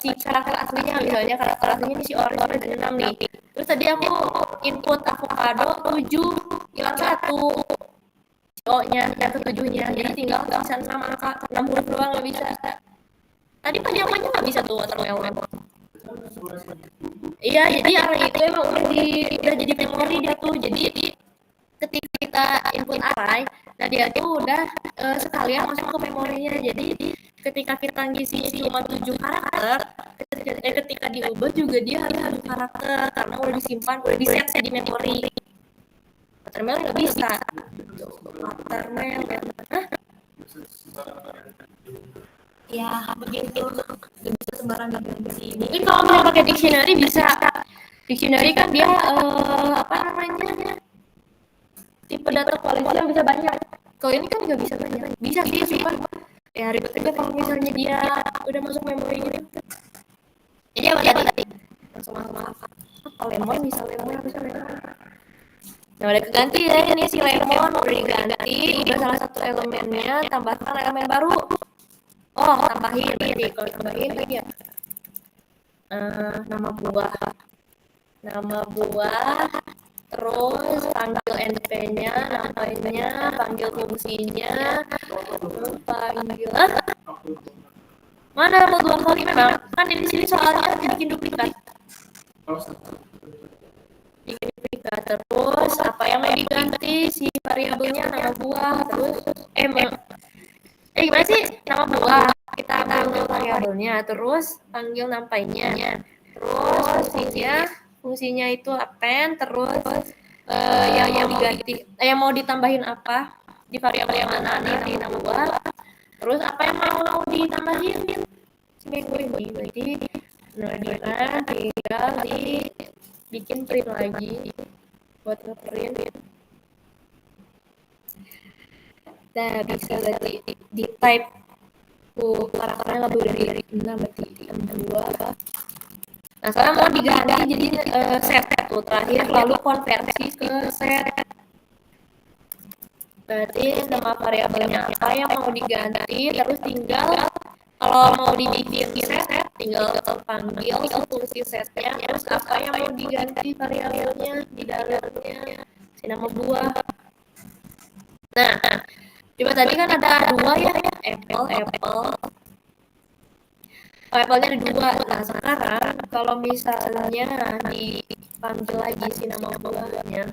si karakter aslinya. Misalnya karakter aslinya ini si orange ada 6 nih. Terus tadi aku input avocado 7, hilang 1. O-nya, yang ke-7-nya. Jadi tinggal bisa 6 angka, 6 huruf doang nggak bisa. Tadi panjangnya nggak bisa tuh watermelon. Iya, jadi array itu emang udah jadi memori dia tuh. Jadi ketika kita input array, nah dia tuh udah sekalian masuk ke memorinya. Jadi ketika kita ngisi cuma 7 karakter, ketika diubah juga dia harus 7 karakter karena udah disimpan, udah di-set di memori. Watermelon nggak bisa. Watermelon. Hah? Ya begitu, nggak bisa sembarangan ganti. Mungkin kalau mau pakai dictionary bisa. Dictionary kan dia apa namanya, tipe data quality yang bisa banyak. Kalau ini kan nggak bisa banyak. Bisa sih, cuma ya ribet juga kalau misalnya dia udah masuk memorinya. Jadi apa tadi? Langsung maaf. Kalau lemon bisa lemon harusnya lemon. Nah udah keganti ya, ini si lemon udah diganti. Udah salah satu elemennya, tambahkan elemen baru. Oh tambahin berarti, kalau tambahin lagi ya. Nama buah, terus panggil NP-nya, namanya, panggil fungsinya, panggil mana mau 2 kali memang kan di sini soalnya bikin duplikat. Terus apa yang mau diganti si variabelnya nama buah, terus gimana sih nama buah kita ambil variabelnya, terus panggil nampainya, terus fungsinya itu append, terus yang mau diganti, yang mau ditambahin apa di variabel yang mana nih di nama buah, terus apa yang mau ditambahin si ini berarti tinggal bikin print lagi buat nge-print. Nah bisa berarti di type karakternya lebih dari 6 berarti 2. Nah sekarang mau diganti jadi set tuh terakhir, lalu konversi ke set. Berarti nama variabelnya apa yang mau diganti, terus tinggal kalau mau dibikin set tinggal panggil fungsi setnya, terus apa yang mau diganti variabelnya di dalamnya si nama buah. Nah coba tadi kan ada 2 ya, apple-nya ada 2. Nah sekarang kalau misalnya dipanggil lagi si nama buahnya,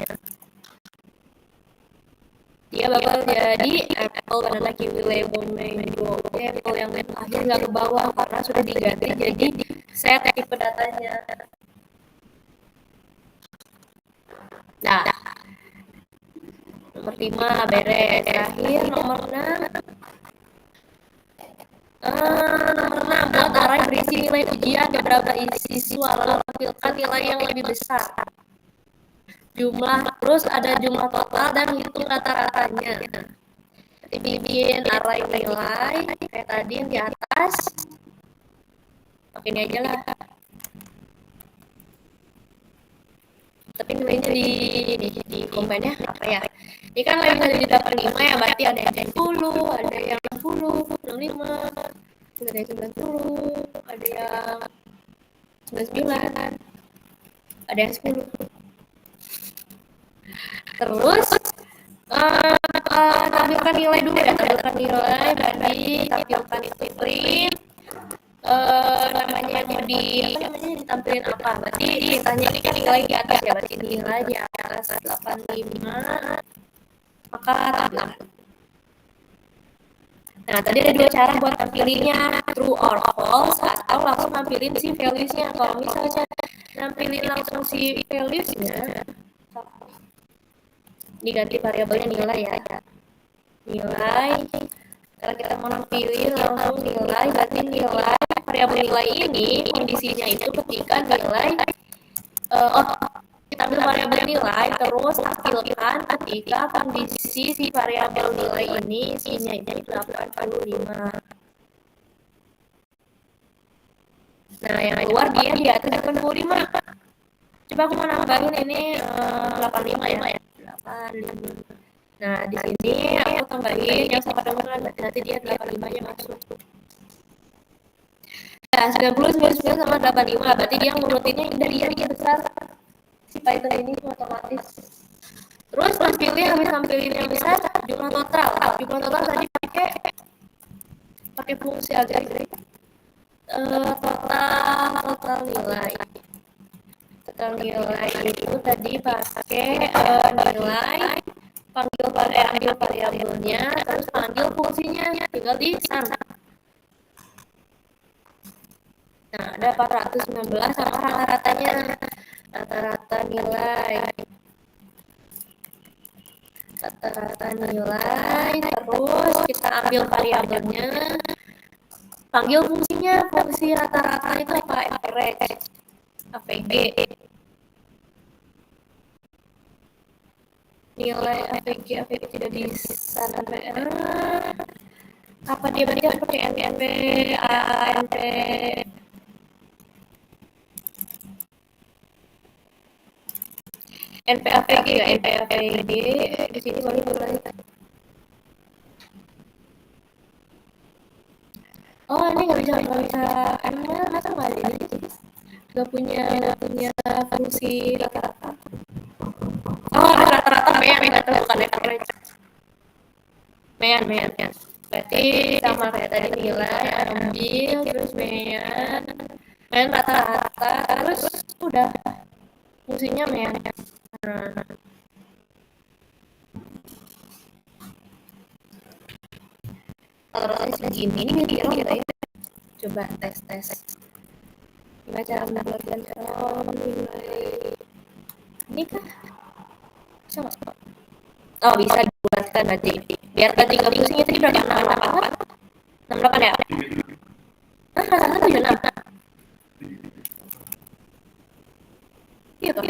dia bakal jadi apple, banana, kiwi, lemon, mango. Apple yang akhir nggak ke bawah karena sudah diganti jadi set tipe datanya. Nah nomor 5 beres. Terakhir nomor 6 buat array berisi nilai ujian beberapa siswa, lalu tampilkan nilai yang lebih besar. Jumlah, terus ada jumlah total dan hitung rata-ratanya. Bikin array nilai kayak tadi yang di atas. Oke, ini aja lah. Tapi nilainya di combine-nya apa ya? Ini kan lebih dari 85 ya, berarti ada yang 10, ada yang 60, 65, ada yang 90, ada yang 99, ada yang 10. Terus tampilkan nilai dulu ya, tampilkan nilai dari tampilkan disiplin, namanya mau ditampilin apa, berarti ditanya ini kan nilai di atas ya, berarti nilai di atas 85 maka tampilkan. Nah, tadi ada dua cara buat tampilinnya, true or false, atau langsung nampilin si values-nya. Kalau misalnya nampilin langsung si values-nya, diganti variabelnya nilai ya. Nilai, kalau kita mau nampilin langsung nilai, berarti nilai, variabel nilai ini, kondisinya itu ketika nilai, kita ambil variabel nilai, terus tampilkan ketika kondisi si variabel nilai ini isinya itu 85. Nah, yang keluar dia di atas 85. Coba aku mau nambahin ini 85 ya. 85. Nah, di sini aku tambahin yang sama dengan nanti dia 85-nya masuk. Nah, 90, 99 sama 85, berarti dia ngurutinnya dari yang besar. Si Python ini otomatis. Terus pilih habis tampilin yang besar, jumlah total. Jumlah total tadi pakai fungsi agregat. Total nilai. Total nilai itu tadi pakai nilai, ambil variabelnya, terus panggil fungsinya, tinggal di sum. Nah, ada 419 sama rata-ratanya. Rata-rata nilai, terus kita ambil variabelnya, panggil fungsinya, fungsi rata-rata itu apa? Average, AVG. Nilai AVG tidak disarankan. Apa dia berarti pakai NP, ANP, NPAVG ya, NPAVG di sini boleh berarti. Oh, ini nggak bisa ML, masa nggak ada ini? Nggak punya fungsi rata-rata. Oh, ada rata-rata mean, bukan average. Mean. Berarti sama kayak tadi nilai, ambil, terus mean rata-rata, terus udah fungsinya mean. Kalau rasanya segini, ini ngedirong gitu ya. Coba tes. Gimana cara mendapatkan nilai ini kah? Bisa nggak? Oh, bisa dibulatkan berarti. Biar tadi nggak pusingnya tadi berapa? 68 ya? Rata-rata 76. Iya toh.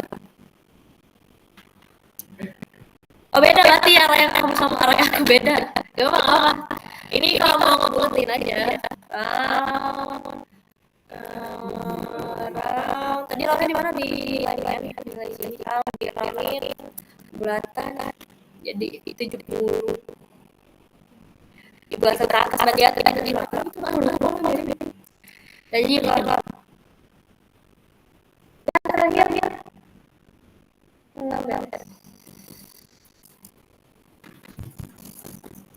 Oh, beda berarti arah yang kamu sama arah yang aku beda. Gak apa-apa. Ini kalau mau ngebulatin aja. Tadi roundnya di mana? Di sini. Di roundin bulatan jadi 70. Di bulatan ke atas berarti ya, tadi di round itu kan udah jadi. Jadi kalau terakhir 16.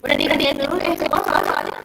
Udah dikerjain dulu semua soalnya.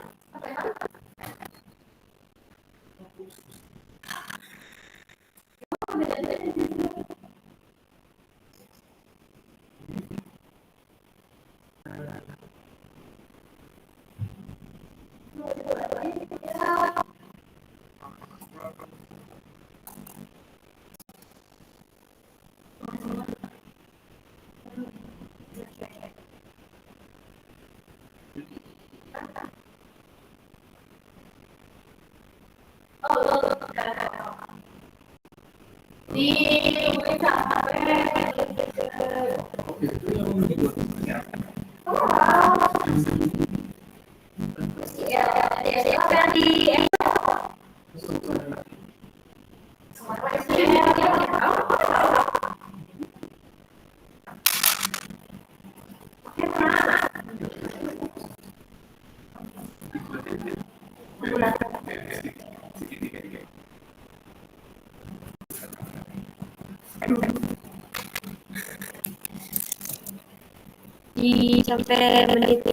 Di sampai menit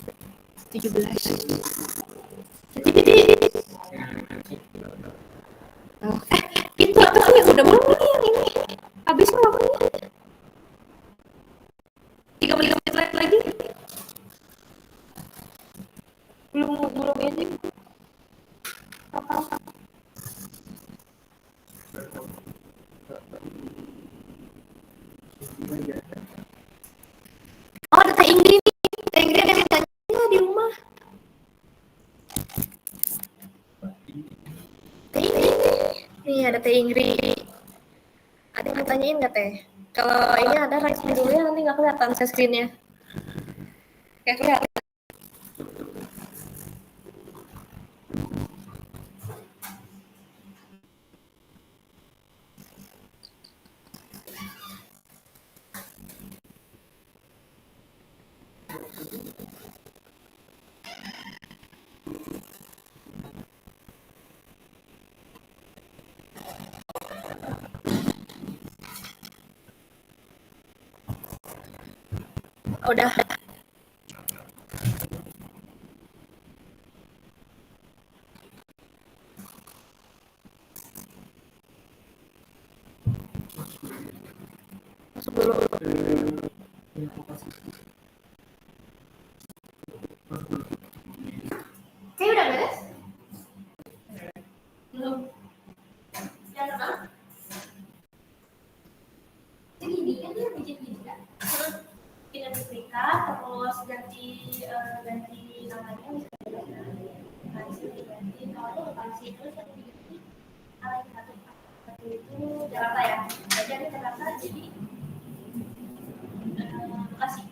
17. Oh, itu apa sih? Udah belum nih yang ini? Habis belum nih? 3 menit lagi. Belum ini. Apa? Oh, ada Teh Ingrid nih. Teh Ingrid ada yang tanya di rumah. Teh Ingrid. Nih ada Teh Ingrid. Ada yang mau tanyain nggak Teh? Kalau ini ada raise dulu ya, nanti nggak kelihatan share screen-nya. Kayak kelihatan. Udah. Masuk dulu. Kayak udah beres? Belum. Yang apa? Ini kan dia bikin gini kan? Kita duplika, terus ganti namanya misalnya lokasi diganti, kalau itu lokasi terus yang diganti arah satu itu Jakarta ya. Jadi Jakarta jadi lokasi.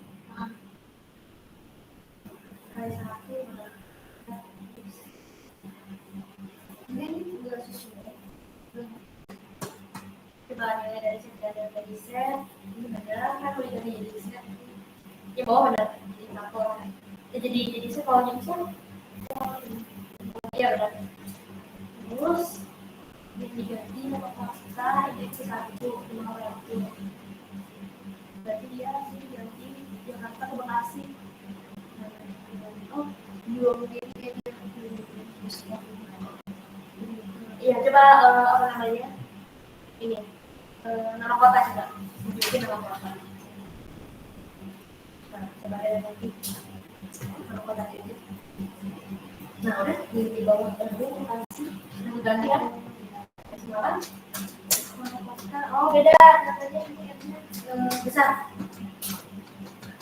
Kali satu ini juga sesuai. Coba nilai dari cerita dari set ini benar kan boleh jadi set ya bawah benar jadi lapor ya, jadi set kalau jadi set iya benar terus diganti nama kita indeksi 1 berarti dia diganti Jakarta ke Bekasi. Oh dua mungkin kayak dia iya coba apa namanya ini nama kota juga mungkin nama kota. Nah, coba ada nanti nama kota itu. Nah udah di bawah itu kasih ganti ya. Sekarang oh beda namanya ini besar.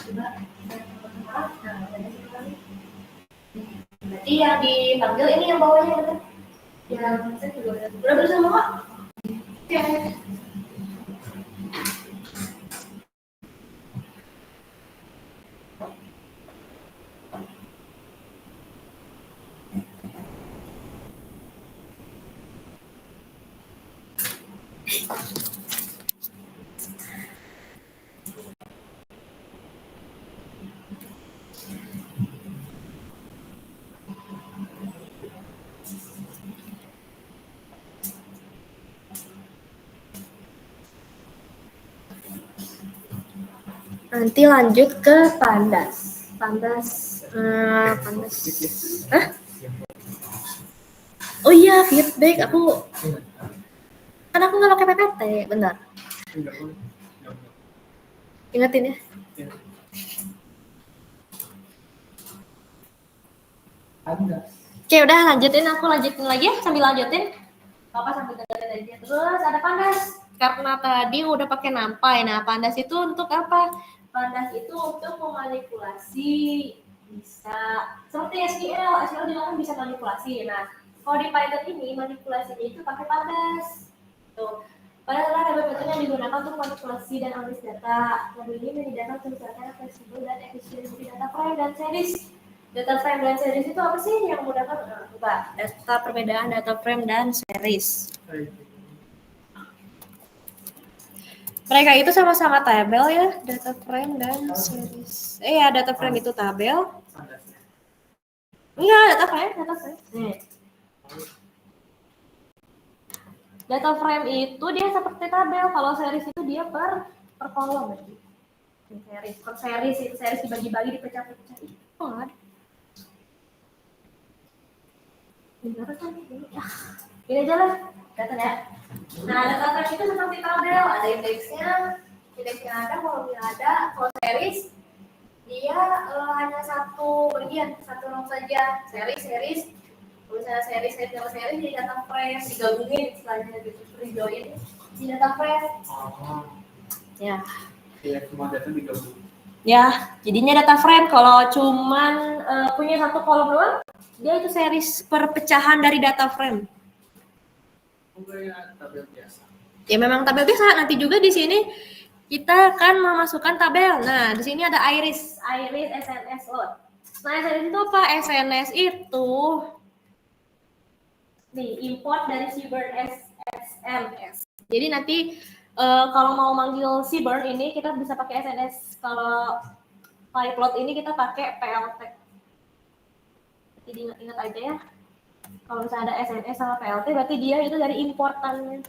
Coba nah berarti yang dipanggil ini yang bawahnya betul. Yang saya juga udah bersama Pak. Oke. Nanti lanjut ke Pandas. Pandas. Hah? Oh iya, feedback. Kan aku nggak pakai PPT, benar. Ingetin ya. Oke, udah lanjutin. Aku lanjutin lagi ya, sambil lanjutin. Bapak sambil dengerin aja. Terus ada Pandas. Karena tadi udah pakai nampai. Nah, Pandas itu untuk apa? Pandas itu untuk memanipulasi bisa seperti SQL juga kan bisa manipulasi. Nah, kalau di Python ini manipulasinya itu pakai Pandas. Tuh. Padahal ada metode yang digunakan untuk manipulasi dan analisis data. Metode ini menyediakan pencarian fleksibel dan efisiensi data frame dan series. Data frame dan series itu apa sih yang menggunakan? Coba data perbedaan data frame dan series. Mereka itu sama-sama tabel ya, data frame dan series. Ya, data frame itu tabel. Pandasnya. Iya, data frame. Nih. Data frame itu dia seperti tabel. Kalau series itu dia per kolom berarti. Series, per series itu series dibagi-bagi, dipecah-pecah. Oh, ada. Benar kan ini? Ini aja lah, data ya. Nah, data frame itu seperti tabel, ada indeksnya ada, kolomnya ada. Kalau series dia hanya satu bagian, satu row saja. Series, misalnya series jadi data frame digabungin istilahnya gitu, join di data frame. Oh. Ya. Iya, semua data digabung. Ya, jadinya data frame. Kalau cuman punya satu kolom doang, dia itu series perpecahan dari data frame. Kayak tabel biasa. Ya memang tabel biasa. Nanti juga di sini kita akan memasukkan tabel. Nah, di sini ada iris SNS load. Nah, SNS itu apa? SNS itu nih import dari Seaburn SMS. Jadi nanti kalau mau manggil Seaburn ini kita bisa pakai SNS. Kalau pyplot ini kita pakai PLT. Jadi ingat aja ya. Kalau misalnya ada SNS sama PLT berarti dia itu dari importannya.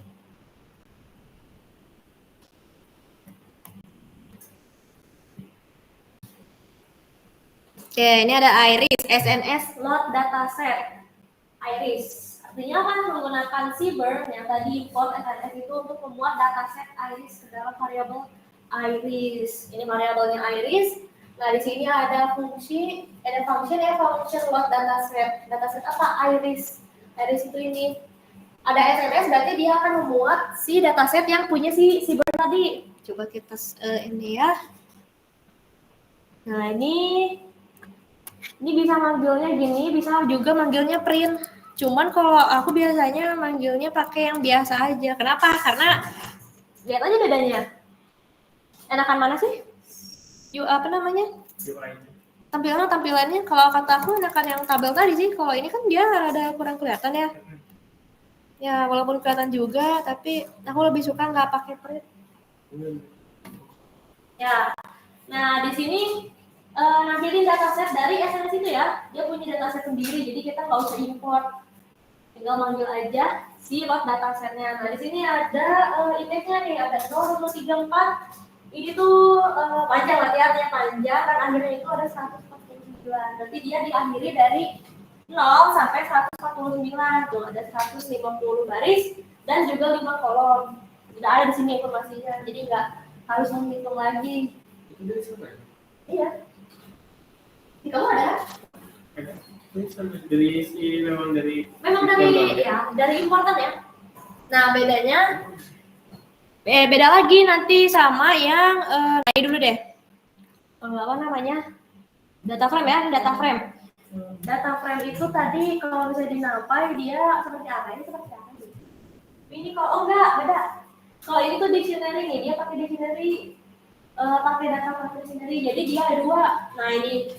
Oke, ini ada iris SNS load dataset. Iris artinya kan menggunakan Seaburn yang tadi import SNS itu untuk memuat dataset iris ke dalam variabel iris. Ini variabelnya iris. Nah, di sini ada function load dataset. Dataset apa? Iris. Iris itu ini ada SNS berarti dia akan memuat si dataset yang punya si Seaburn tadi. Coba kita ini ya. Nah, ini bisa manggilnya gini, bisa juga manggilnya print. Cuman kalau aku biasanya manggilnya pakai yang biasa aja. Kenapa? Karena lihat aja bedanya. Enakan mana sih? Apa namanya? Tampilannya kalau kata aku enakan yang tabel tadi sih. Kalau ini kan dia rada kurang kelihatan ya. Ya walaupun kelihatan juga, tapi aku lebih suka nggak pakai print. Ya. Nah, di sini nampilin dataset dari SNS itu ya. Dia punya dataset sendiri, jadi kita nggak usah import. Tinggal manggil aja si load datasetnya. Nah, di sini ada indeksnya nih, ada 0, 2, 3, 4. Ini tuh panjang, latihannya panjang, dan akhirnya itu ada 149. Berarti dia diakhiri dari 0 sampai 149. Tuh, ada 150 baris dan juga 5 kolom. Tidak ada di sini informasinya, jadi nggak harus menghitung lagi. Itu dari siapa ya? Iya. Di kamu ada? Memang dari ya, dari importan ya. Nah, bedanya beda lagi nanti sama yang ini dulu deh. Apa namanya? Data frame ya, data frame. Data frame itu tadi kalau bisa dinampai dia seperti apa? Ini seperti apa? Ini kalau enggak, beda. Kalau ini tuh dictionary nih, dia pakai dictionary pakai data frame dictionary. Jadi dia ada dua. Nah, ini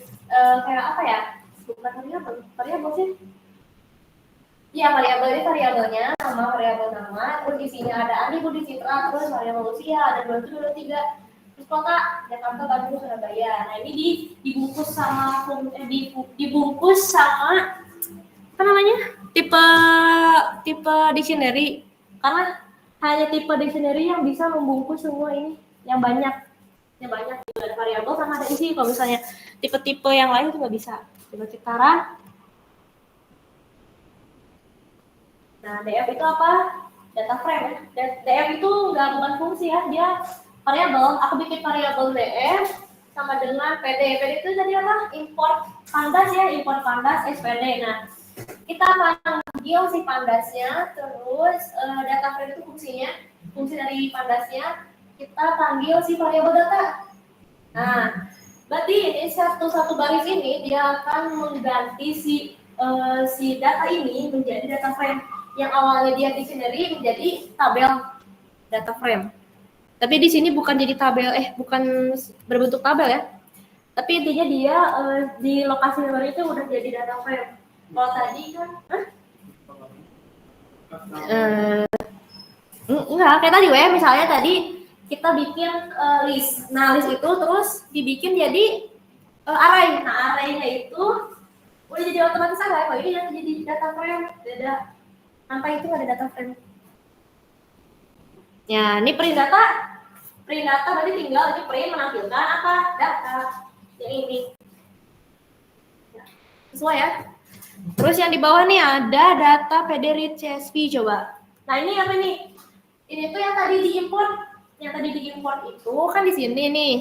kayak apa ya? Bukan variabel sih. Iya, variabel ini variabelnya sama variabel nama, terus isinya ada Andi, Budi, Citra, terus variabel usia ada 27, 23, terus kota Jakarta, Bandung, Surabaya. Nah, ini dibungkus sama dibungkus sama apa namanya? Tipe dictionary. Karena hanya tipe dictionary yang bisa membungkus semua ini yang banyak. Yang banyak juga ada variabel sama ada isi. Kalau misalnya tipe-tipe yang lain itu nggak bisa. Coba kita run. Nah, DF itu apa? Data frame. DF itu bukan fungsi ya, dia variabel. Aku bikin variabel DF sama dengan PD. PD itu tadi apa? Import pandas ya, import pandas SPD. Nah, kita panggil si pandasnya, terus data frame itu fungsinya, fungsi dari pandasnya, kita panggil si variabel data. Nah, berarti ini satu baris ini dia akan mengganti si data ini menjadi data frame. Yang awalnya dia dictionary menjadi tabel data frame. Tapi di sini bukan jadi tabel, bukan berbentuk tabel ya. Tapi intinya dia di lokasi memori itu udah jadi data frame. Kalau tadi kan, enggak kayak tadi misalnya tadi kita bikin list. Nah, list itu terus dibikin jadi array. Nah, array-nya itu udah jadi otomatis array. Kalau ini yang jadi data frame, beda. Sampai itu ada data frame. Ya, ini print data. Print data berarti tinggal ini print menampilkan apa? Data. Yang ini. Sesuai ya. Terus yang di bawah nih ada data PD read CSV coba. Nah, ini apa nih? Ini tuh yang tadi diimport. Yang tadi diimport itu kan di sini nih.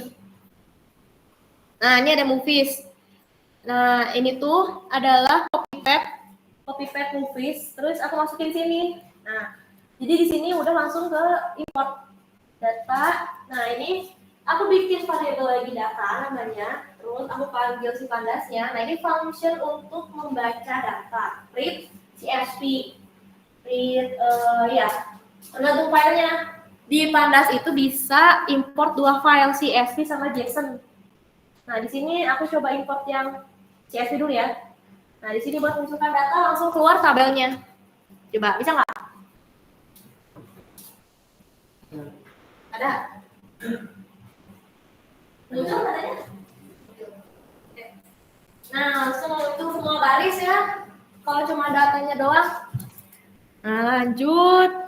Nah, ini ada movies. Nah, ini tuh adalah copy paste movies. Terus aku masukin sini. Nah, jadi di sini udah langsung ke import data. Nah, ini aku bikin variabel lagi data namanya. Terus aku panggil si pandasnya. Nah, ini function untuk membaca data. Read CSV. Read ya. Tergantung filenya. Di pandas itu bisa import 2 file CSV sama JSON. Nah, di sini aku coba import yang CSV dulu ya. Nah, di sini buat masukkan data langsung keluar tabelnya. Coba, bisa nggak? Ada? Muncul katanya? Nah, langsung untuk semua baris ya. Kalau cuma datanya doang. Nah, lanjut.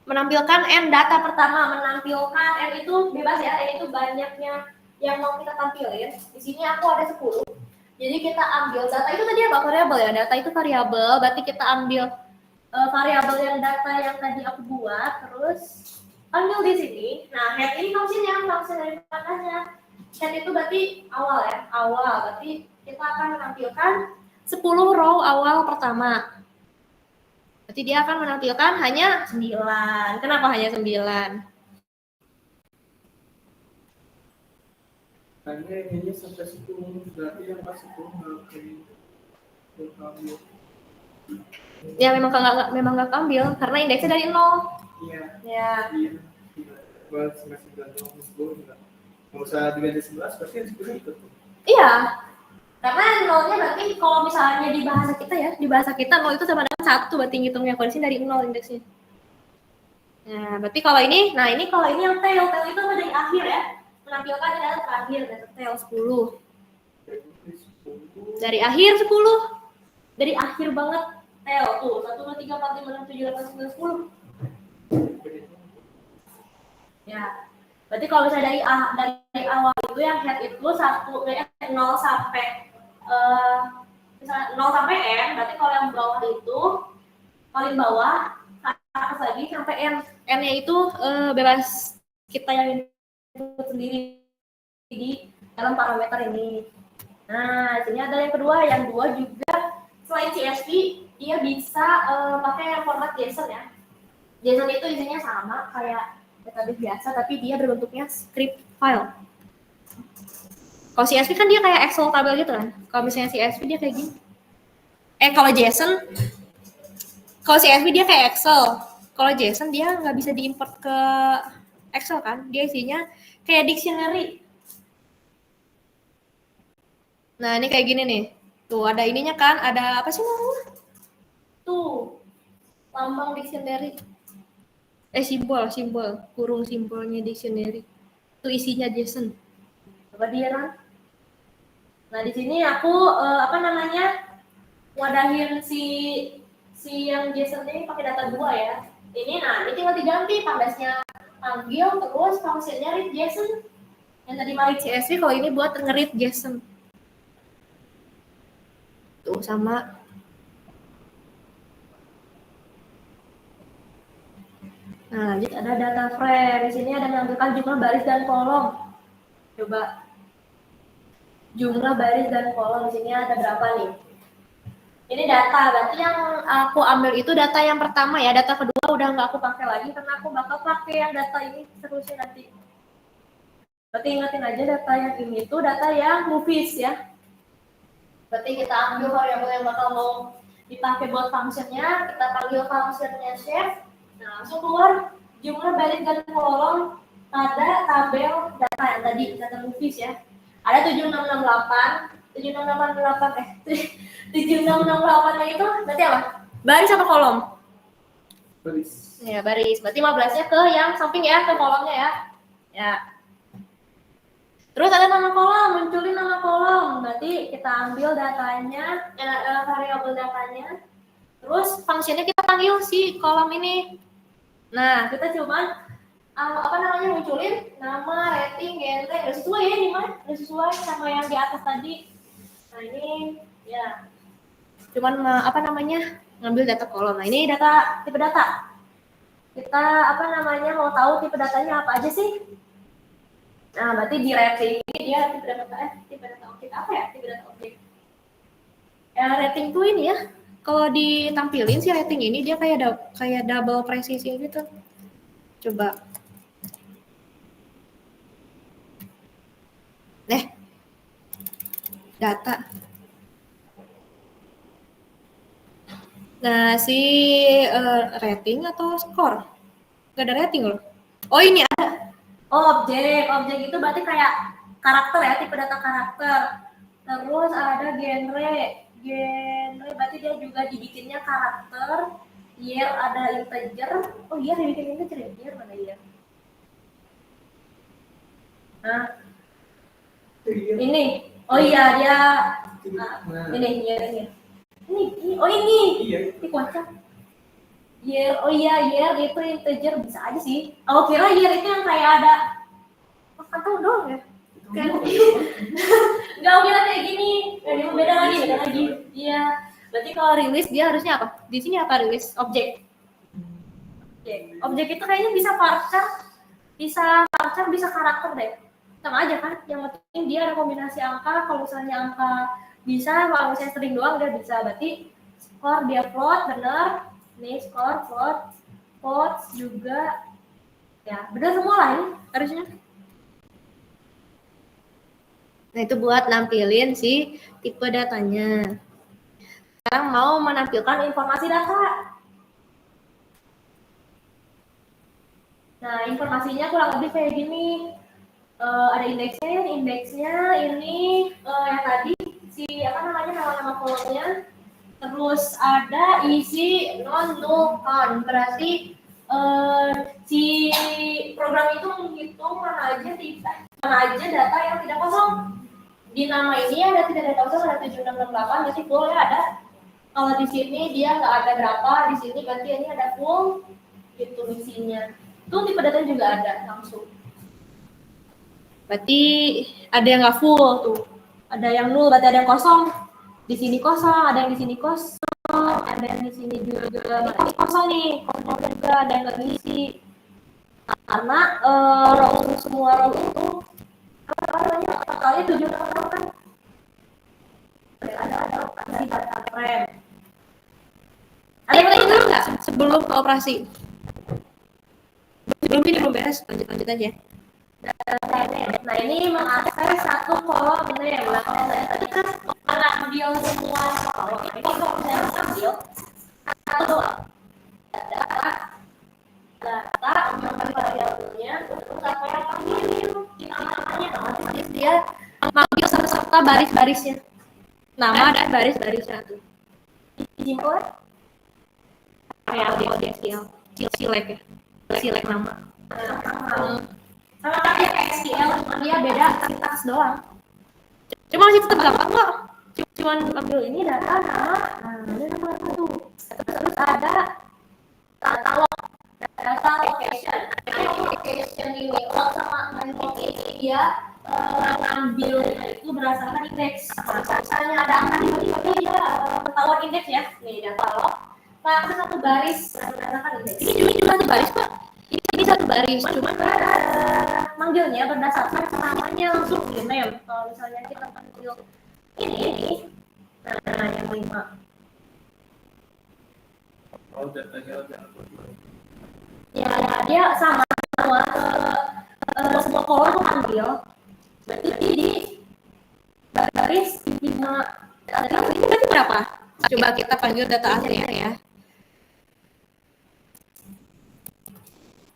Menampilkan N data pertama. Menampilkan N itu bebas ya. N itu banyaknya yang mau kita tampilin. Di sini aku ada 10. Jadi kita ambil data itu tadi apa? Variabel ya. Data itu variabel. Berarti kita ambil variabel yang data yang tadi aku buat. Terus ambil di sini. Nah, head ini fungsinya. Fungsi dari pandasnya. Head itu berarti awal ya. Awal. Berarti kita akan menampilkan 10 row awal pertama. Berarti dia akan menampilkan hanya 9. Kenapa hanya 9? Hanya ini sampai 10, berarti yang pas 10 nggak keambil. Ya memang nggak keambil karena indeksnya dari 0. Iya. Ya. Iya. Buat 9 10 enggak. Kalau usah diganti 11 pasti yang 10 ikut. Iya. Karena 0-nya berarti kalau misalnya di bahasa kita ya, di bahasa kita 0 itu sama dengan 1 berarti ngitungnya kalau di sini dari 0 indeksnya. Nah, berarti kalau ini, nah ini kalau ini yang tail itu dari akhir ya. Menampilkan data terakhir, data tail 10. Dari akhir 10. Dari akhir banget tail tuh 1 2 3 4 5 6 7 8 9 10. Ya. Berarti kalau misalnya dari awal itu yang head itu 0 sampai misalnya 0 sampai N, berarti kalau yang bawah itu paling bawah atas lagi sampai N. N-nya itu bebas kita yang input sendiri di dalam parameter ini. Nah, sini ada yang kedua, yang dua juga selain CSV dia bisa pakai format JSON ya. JSON itu isinya sama kayak database biasa, tapi dia berbentuknya script file. Kalau CSV kan dia kayak Excel tabel gitu kan. Kalau misalnya CSV dia kayak gini. Kalau JSON, kalau CSV dia kayak Excel. Kalau JSON dia nggak bisa diimport ke Excel kan. Dia isinya kayak dictionary. Nah, ini kayak gini nih. Tuh, ada ininya kan. Ada apa sih namanya? Tuh, lambang dictionary. Simbol. Kurung simbolnya dictionary. Itu isinya JSON. Coba dia kan. Nah, di sini aku wadahin si yang JSON ini pakai data 2 ya. Ini tinggal diganti pandasnya panggil terus fungsinya read JSON. Yang tadi read CSV, kalau ini buat nge-read JSON. Tuh sama. Nah, lanjut ada data frame. Di sini ada menampilkan jumlah baris dan kolom. Coba jumlah baris dan kolom di sini ada berapa nih? Ini data, berarti yang aku ambil itu data yang pertama ya. Data kedua udah nggak aku pakai lagi karena aku bakal pakai yang data ini seterusnya nanti. Berarti ingetin aja data yang ini itu data yang movies ya. Berarti kita ambil variabel yang bakal mau dipakai buat functionnya, kita panggil functionnya chef. Nah, langsung keluar jumlah baris dan kolom pada tabel data yang tadi, data movies ya. Ada 7668 nya itu berarti apa? Baris apa kolom? Baris. Ya, baris. Berarti 15-nya ke yang samping ya, ke kolomnya ya. Ya. Terus ada nama kolom, munculin nama kolom. Berarti kita ambil datanya, variabel datanya. Terus fungsinya kita panggil si kolom ini. Nah, kita cuman munculin nama, rating, genre. Udah sesuai ya ini mah, udah sesuai sama yang di atas tadi. Nah, ini ya. Cuman ngambil data kolom. Nah, ini data tipe data. Kita mau tahu tipe datanya apa aja sih? Nah, berarti di rating ini dia tipe data objek apa ya? Tipe data objek. Rating tuh ini ya. Kalau ditampilin si rating ini dia kayak double precision gitu. Coba. Data. Nah, si rating atau skor? Gak ada rating loh. Oh, ini ada. Oh, objek itu berarti kayak karakter ya, tipe data karakter. Terus ada genre berarti dia juga dibikinnya karakter. Year ada integer. Oh iya, dibikin integer. Year mana ya? Nah, ini. Oh iya, dia ini year ini. Ini. Iya. Ini kocak. Year itu integer bisa aja sih. Aku kira year itu yang kayak ada tahu dong ya. Kan nggak kira kayak gini. Ini beda lagi. Iya. Berarti kalau rilis dia harusnya apa? Di sini apa rilis? Objek. Objek itu kayaknya bisa parser, bisa karakter deh. Sama aja kan? Yang penting dia ada kombinasi angka. Kalau misalnya angka bisa, kalau misalnya string doang dia bisa. Berarti skor dia float, bener. Nih skor, float juga. Ya, bener semua lah ini harusnya. Nah, itu buat nampilin si tipe datanya. Sekarang mau menampilkan informasi data. Nah, informasinya kurang lebih kayak gini. Ada indeksnya ini yang tadi si nama kolomnya. Terus ada isi non null count. Berarti si program itu menghitung mana aja data yang tidak kosong. Di nama ini ada tidak data kosong, ada 7668, berarti full ya ada. Kalau di sini dia nggak ada berapa, di sini berarti ini ada full gitu isinya. Itu tipe data juga ada langsung. Berarti ada yang nggak full tuh, ada yang nol, berarti ada yang kosong. Di sini kosong, ada yang di sini kosong, ada yang di sini juga ini kosong nih, kosong juga ada yang nggak diisi. Karena semua row itu totalnya 7 row kan. Ada data frame. Ada yang lain dulu nggak sebelum operasi? Belum beres, lanjut aja. Nah, ini mengakses satu kolom name. Nah, kalau saya tadi kan ambil semua kolom. Ini kalau saya ambil satu data ambil variabelnya, terus apa yang panggil namanya, otomatis dia manggil serta baris-barisnya, nama dan baris-barisnya tuh. Simpel kayak di SQL, select nama. Sama dia kayak SQL, cuma dia beda sintaks doang. Cuma masih tetap gampang kok. Cuman ambil ini data nama, ini nama satu. Terus ada data location. Location ini kalau sama ini dia ngambilnya itu berdasarkan indeks. Misalnya ada angka tiba-tiba dia ketahuan indeks ya. Nih data log. Nah, satu baris berdasarkan indeks. Ini juga satu baris kok. Ini satu baris, cuma manggilnya berdasarkan namanya langsung di name. Kalau misalnya kita panggil ini, nah yang 5. Oh, datanya udah. Ya, dia sama semua kolom tuh panggil. Berarti di baris 5. Data ini berarti berapa? Coba kita panggil data aslinya ya.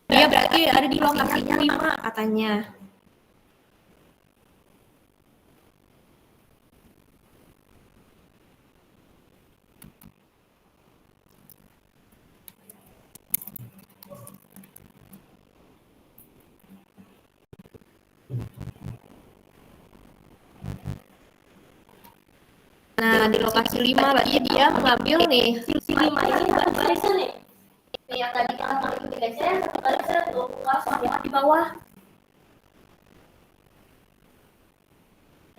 Dia berarti ada di lokasinya 5 katanya. Nah, di lokasi 5 berarti dia mengambil nih si 5 ini satu barisan nih. Nih yang tadi kita pakai indexnya satu barisan tuh langsung di bawah.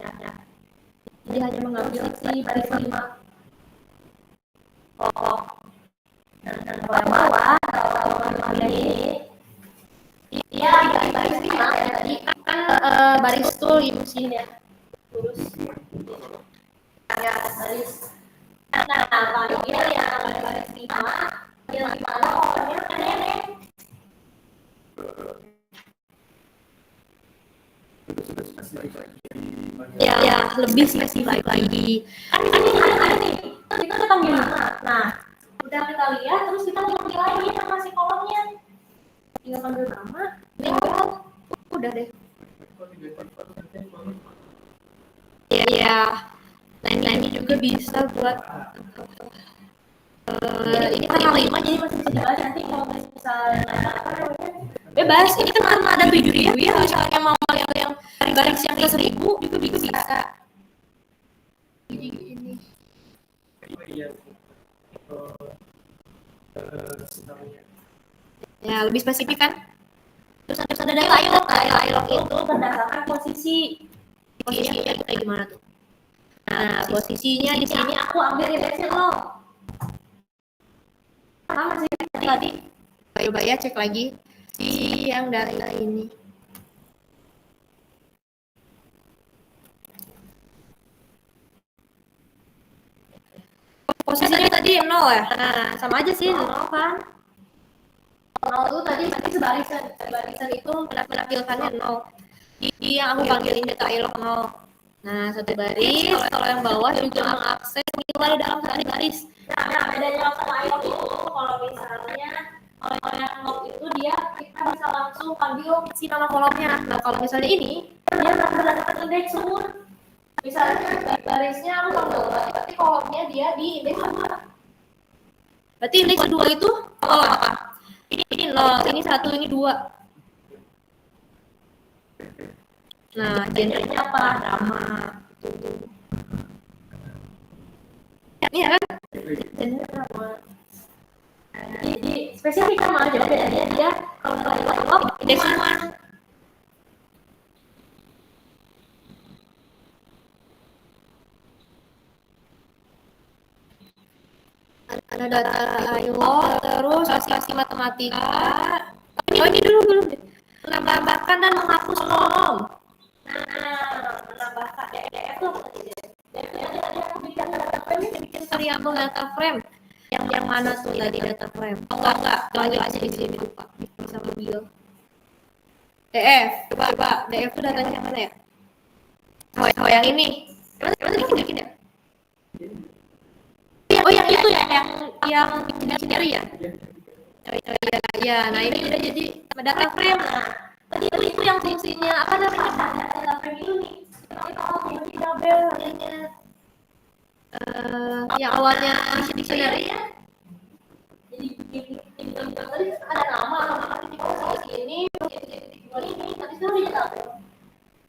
Ya. Dia hanya mengambil si barisan 5. Dan kalau yang bawah, kalau mengambil ini, dia di baris 5 ya tadi kan baris tuh sini ya. Lurus. Ya, baris. Nah, kalau dia yang baris 5, yang di mana kolomnya aneh-aneh. Ya, lebih spesifik lagi. Kan ini ada nih, kita udah panggil 5. Nah, udah kita lihat, terus kita panggil lagi sama si kolomnya. Tinggal panggil nama, tinggal, udah deh. Ya, lain-lainnya juga bisa buat ini kan yang 5 jadi masih bisa dibahas nanti kalau misalnya apa namanya bebas. Ini kan karena ada 7.000 ya, misalnya mau yang baris yang ke 1.000 juga bisa. Ini. Ya lebih spesifik kan. Terus ada dialog itu berdasarkan posisinya kita gimana tuh. Nah posisinya di sini aku ambil indexnya lo. Sama sih tadi. Coba ya cek lagi si yang dari ini. Posisinya tadi 0 ya. Nah sama aja sih 0 kan. 0 itu tadi sebarisan itu menampilkannya 0. Di yang aku panggilin data ilok 0. Nah satu baris. Kalau yang bawah juga mengakses nilai dalam satu baris. Nah bedanya sama ilok itu kalau misalnya kalau yang 0 itu dia kita bisa langsung panggil si nama kolomnya. Nah kalau misalnya ini dia berdasarkan indeks semua. Misalnya barisnya aku panggil tapi kolomnya dia di indeks 2. Berarti indeks 2 itu kolom apa? Ini 0, ini 1, ini 2. Nah, genrenya apa? Drama. Ini ya kan? Genre drama. Jadi spesifik sama aja bedanya dia kalau ilok indeks semua. Ada data ilok, terus asasi matematika. Oh ini dulu. Menambahkan dan menghapus kolom. Nah, menambahkan DF itu apa tadi? DF tadi aku bikin variabel data frame. Yang mana tuh tadi data frame? Oh enggak. Lagi aja di sini lupa. Bisa ambil. DF. Coba DF itu datanya yang mana ya? Oh yang ini. Gimana bikin ya? Oh yang itu ya, yang sendiri ya? Ya, nah ini udah jadi data frame. Nah, tadi itu yang fungsinya apa namanya? Data frame itu nih. Kita tabel namanya. Yang awalnya dictionary ya. Jadi tadi ada nama di bawah sini, ini tadi sudah di tabel.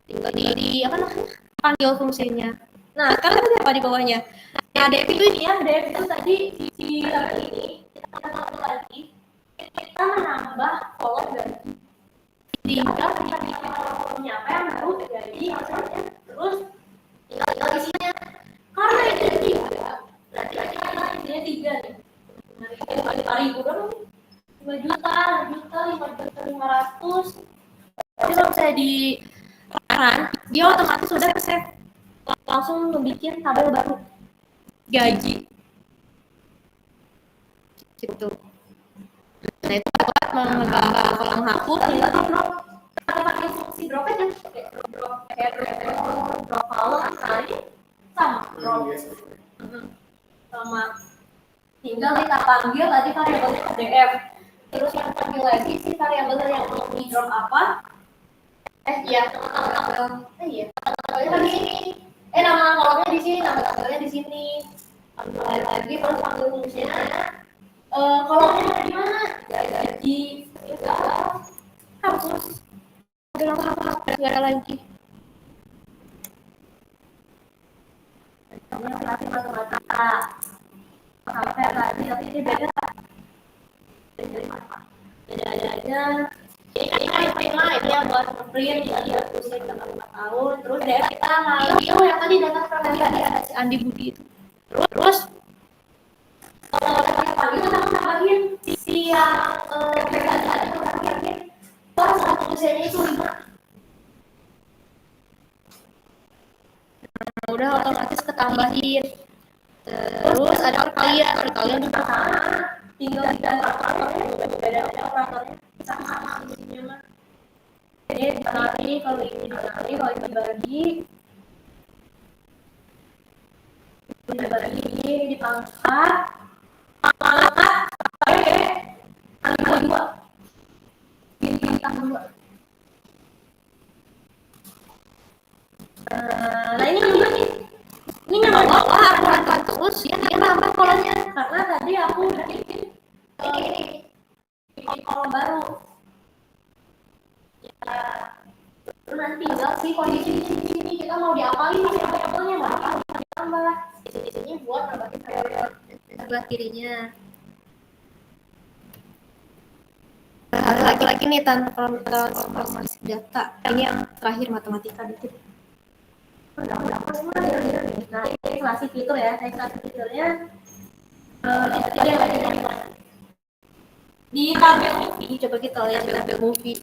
Tinggal di apa namanya? Panggil fungsinya. Nah, sekarang tadi apa di bawahnya? Nah, DF itu ini ya, DF itu tadi si tabel ini kita satu lagi. Kita menambah kolom gaji. Tinggal kita kolomnya apa yang baru gaji maksudnya. Terus tinggal isinya. Karena ini ada 3, berarti kita isinya 3 nih. Nah, ini 5.000 kan? 5 juta, 5.500. Jadi kalau misalnya di peran, dia otomatis sudah save. Langsung membuat tabel baru gaji. Gitu. Nah itu buat menggambar kalau menghapus tinggal di drop. Kita pakai fungsi drop aja. Drop column. Nah ini sama drop. Sama. Tinggal kita panggil tadi variabelnya DF. Terus yang panggil lagi si variabel yang mau di drop apa? Iya. Tabelnya di sini. Nama kolomnya di sini, nama tabelnya di sini. Panggil lagi terus panggil fungsinya. Kolomnya ada di mana? Jadi hapus. Udah hapus, nggak ada lagi. matematika sama kayak tadi, tapi ini beda bedanya ini kan prima ini yang buat print jadi pusing selama 5 tahun. Terus dari kita ngambil yang tadi data tadi ada si Andi Budi itu. Terus kalau kita pagi kita nambahin si yang tadi itu nambahin pas satu usianya itu 5. Udah otomatis ketambahin. Terus ada perkalian juga sama, tinggal operatornya beda operatornya sama isinya mah. Jadi dikali kalau ini dibagi ini dipangkat kali 2 bintang 2. Nah ini juga nih. Ini yang bawah aku terus dia nambah kolomnya karena tadi aku udah bikin kolom baru. Ya, terus nanti tinggal sih kondisi di sini kita mau diapalin variabelnya mau ditambah. Di sini buat nambahin variabel sebelah kirinya. Lagi nih transformasi data. Ini yang terakhir matematika dikit. Nah ini klasik fitur ya, klasik fiturnya di tabel movie, coba kita lihat di tabel movie.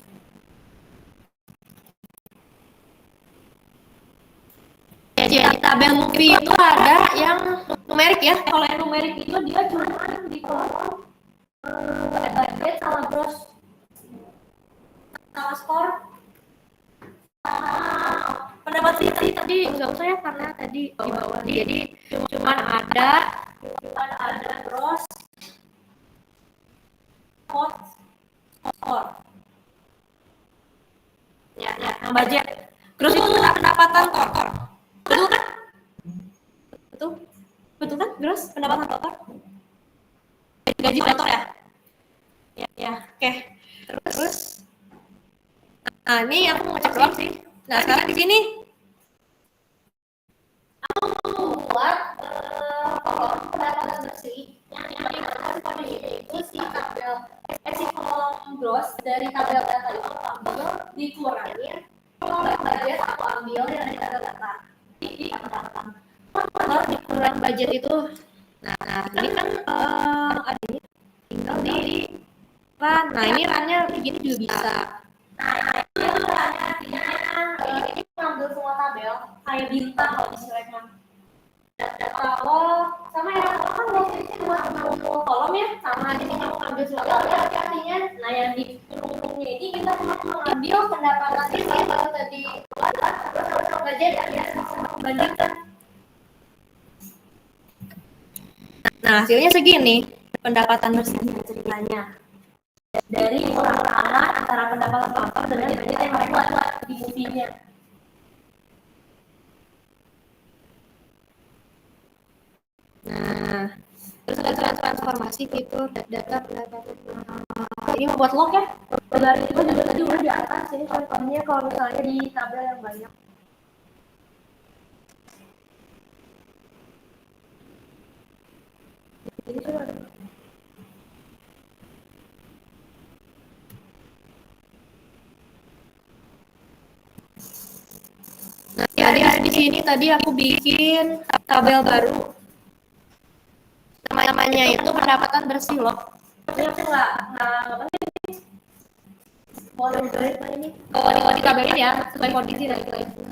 Ya, di tabel movie itu ada yang numerik ya. Kalau yang numerik itu dia cuma di kolom budget sama gross sama skor. Pendapat sih tadi nggak usah ya karena tadi di bawah jadi cuman ada gross cost skor ya yang budget terus itu pendapatan kotor betul kan betul kan gross pendapatan kotor gaji kotor ya oke. Terus nah ini aku mau cek doang sih. Nah sekarang di sini aku membuat kolom pendapatan bersih yang dikasih kode itu si tabel si kolom gross dari tabel data itu aku ambil dikurangin kolom budget aku ambil dari tabel data di pendapatan kalau dikurang budget itu. Nah ini kan ada ini tinggal di run. Nah ini runnya begini juga bisa. Nah itu runnya artinya ini ngambil semua tabel kayak bintang kalau misalnya kalau sama yang kan biasanya buat kolom ya sama jadi kamu ambil semua tabel artinya nah yang di kurung-kurungnya ini kita cuma mengambil pendapatan sih kalau tadi terus budget ya bandingkan. Nah hasilnya segini pendapatan bersihnya ceritanya dari pengurangan antara pendapatan kotor dengan budget yang mereka buat di movie-nya. Nah, terus ada transformasi fitur data pendapatan. Ini membuat log ya. Dari itu juga tadi udah di atas. Ini contohnya kalau misalnya di tabel yang banyak. Ini tuh nah, di sini tadi aku bikin tabel baru. Namanya itu pendapatan bersih loh. Ini aku nggak mau ini kalau di tabel ini ya sesuai kondisi dan kita itu.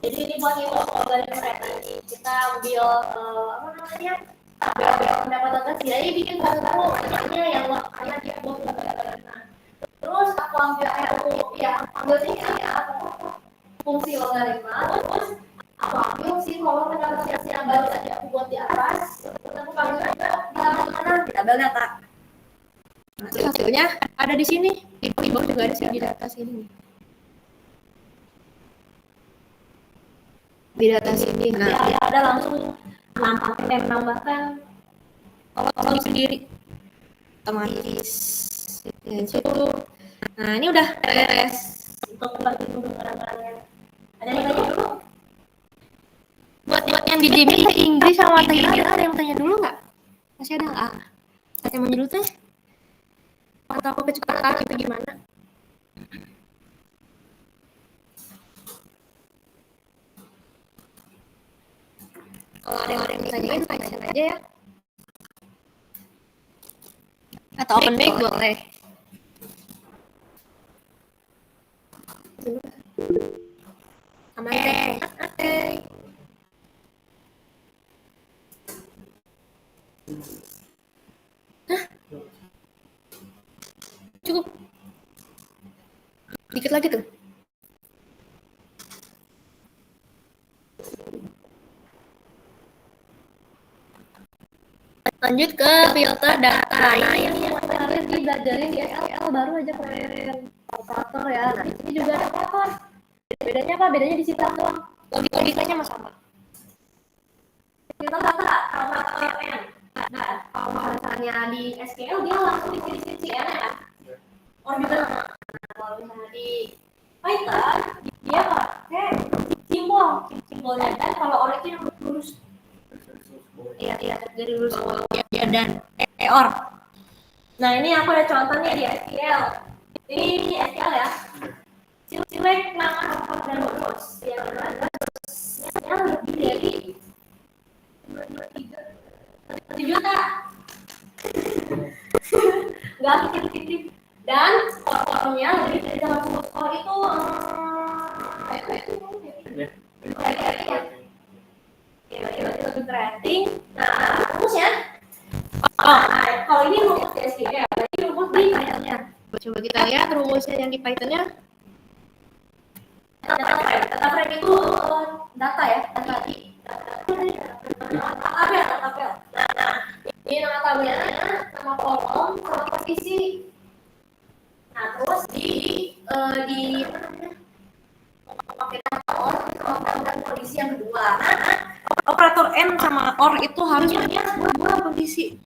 Jadi ini buat info algoritma tadi kita ambil apa namanya tabel pendapatan bersih. Jadi bikin baru namanya yang karena dia buat algoritma. Terus aku ambil ambil sini ya fungsi logaritma. Terus aku ambil si kolom pendapatan yang baru tadi aku buat di atas. Aku ambil di tabel data. Nah, hasilnya ada di sini. Di bawah juga ada di data sini. Di data sini. Nah, ada langsung menambahkan kolom sendiri otomatis. Ya, itu. Nah, ini udah beres untuk barangnya. Ada yang tanya dulu? Buat yang Yang didiemin teh Inggris sama teh ada yang tanya dulu nggak? Masih ada nggak? Ada yang mau nyuruh teh? Atau aku kecepatan itu gimana? Kalau ada yang ditanyain, tanyain aja ya. Atau open mic boleh. Aman teh. Hah? Cukup. Dikit lagi tuh. Lanjut ke filter data. Nah, ini yang kemarin dibelajarin di SL baru aja kemarin. Operator ya. Nah, di sini juga ada operator. Bedanya apa? Bedanya di situ doang. Logikanya sama. Filter data operator N. Nah, kalau misalnya di SQL dia langsung di sini N ya. Oh juga sama. Nah, kalau misalnya di Python dia pakai simbolnya dan kalau orang itu yang lurus. Iya, dari lulus ya dan EOR. Nah, ini aku ada contohnya di SQL. Ini di SQL ya. Select nama hafal dan lulus. Yang lebih dari 1 juta. Nggak aktif. Dan skor-skornya lebih dari 80 skor itu lebih rating. Nah, rumusnya kalau ini rumus di SQL, berarti rumus di Python-nya. Coba kita lihat rumusnya yang di Python-nya. Data frame itu data ya, data tabel. Nah, ini nama tabelnya, nama kolom, sama posisi. Nah, terus di pakai data OR dan kondisi yang kedua. Nah, operator N sama OR itu harusnya dia dua kondisi.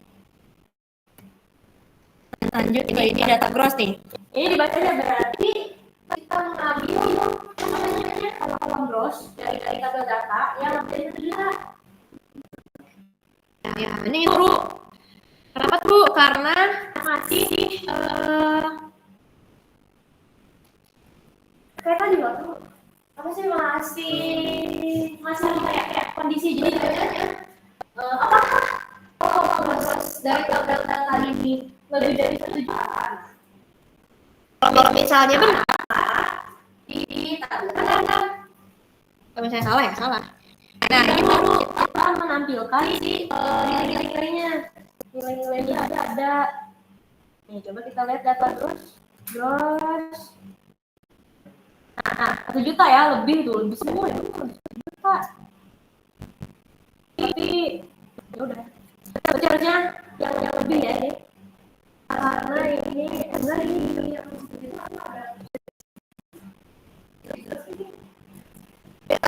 Lanjut ke ini data gross nih. Ini dibacanya berarti kita mengambil kolom gross dari tabel data yang lebih dari 1 juta. Ya, ini guru. Kenapa tuh? Karena masih kayak tadi waktu apa sih masih kayak kondisi jadi apakah proses dari tabel data ini lebih dari 1 juta? Kalau misalnya benar di tabel kan kalau misalnya salah ya salah. Nah, ini baru kita menampilkan si nilai-nilainya ada. Nih, coba kita lihat data gross. Nah, 1 juta ya, lebih semua ya, 1 juta. Tapi ya udah. Harusnya yang lebih ya ini. Karena ini yang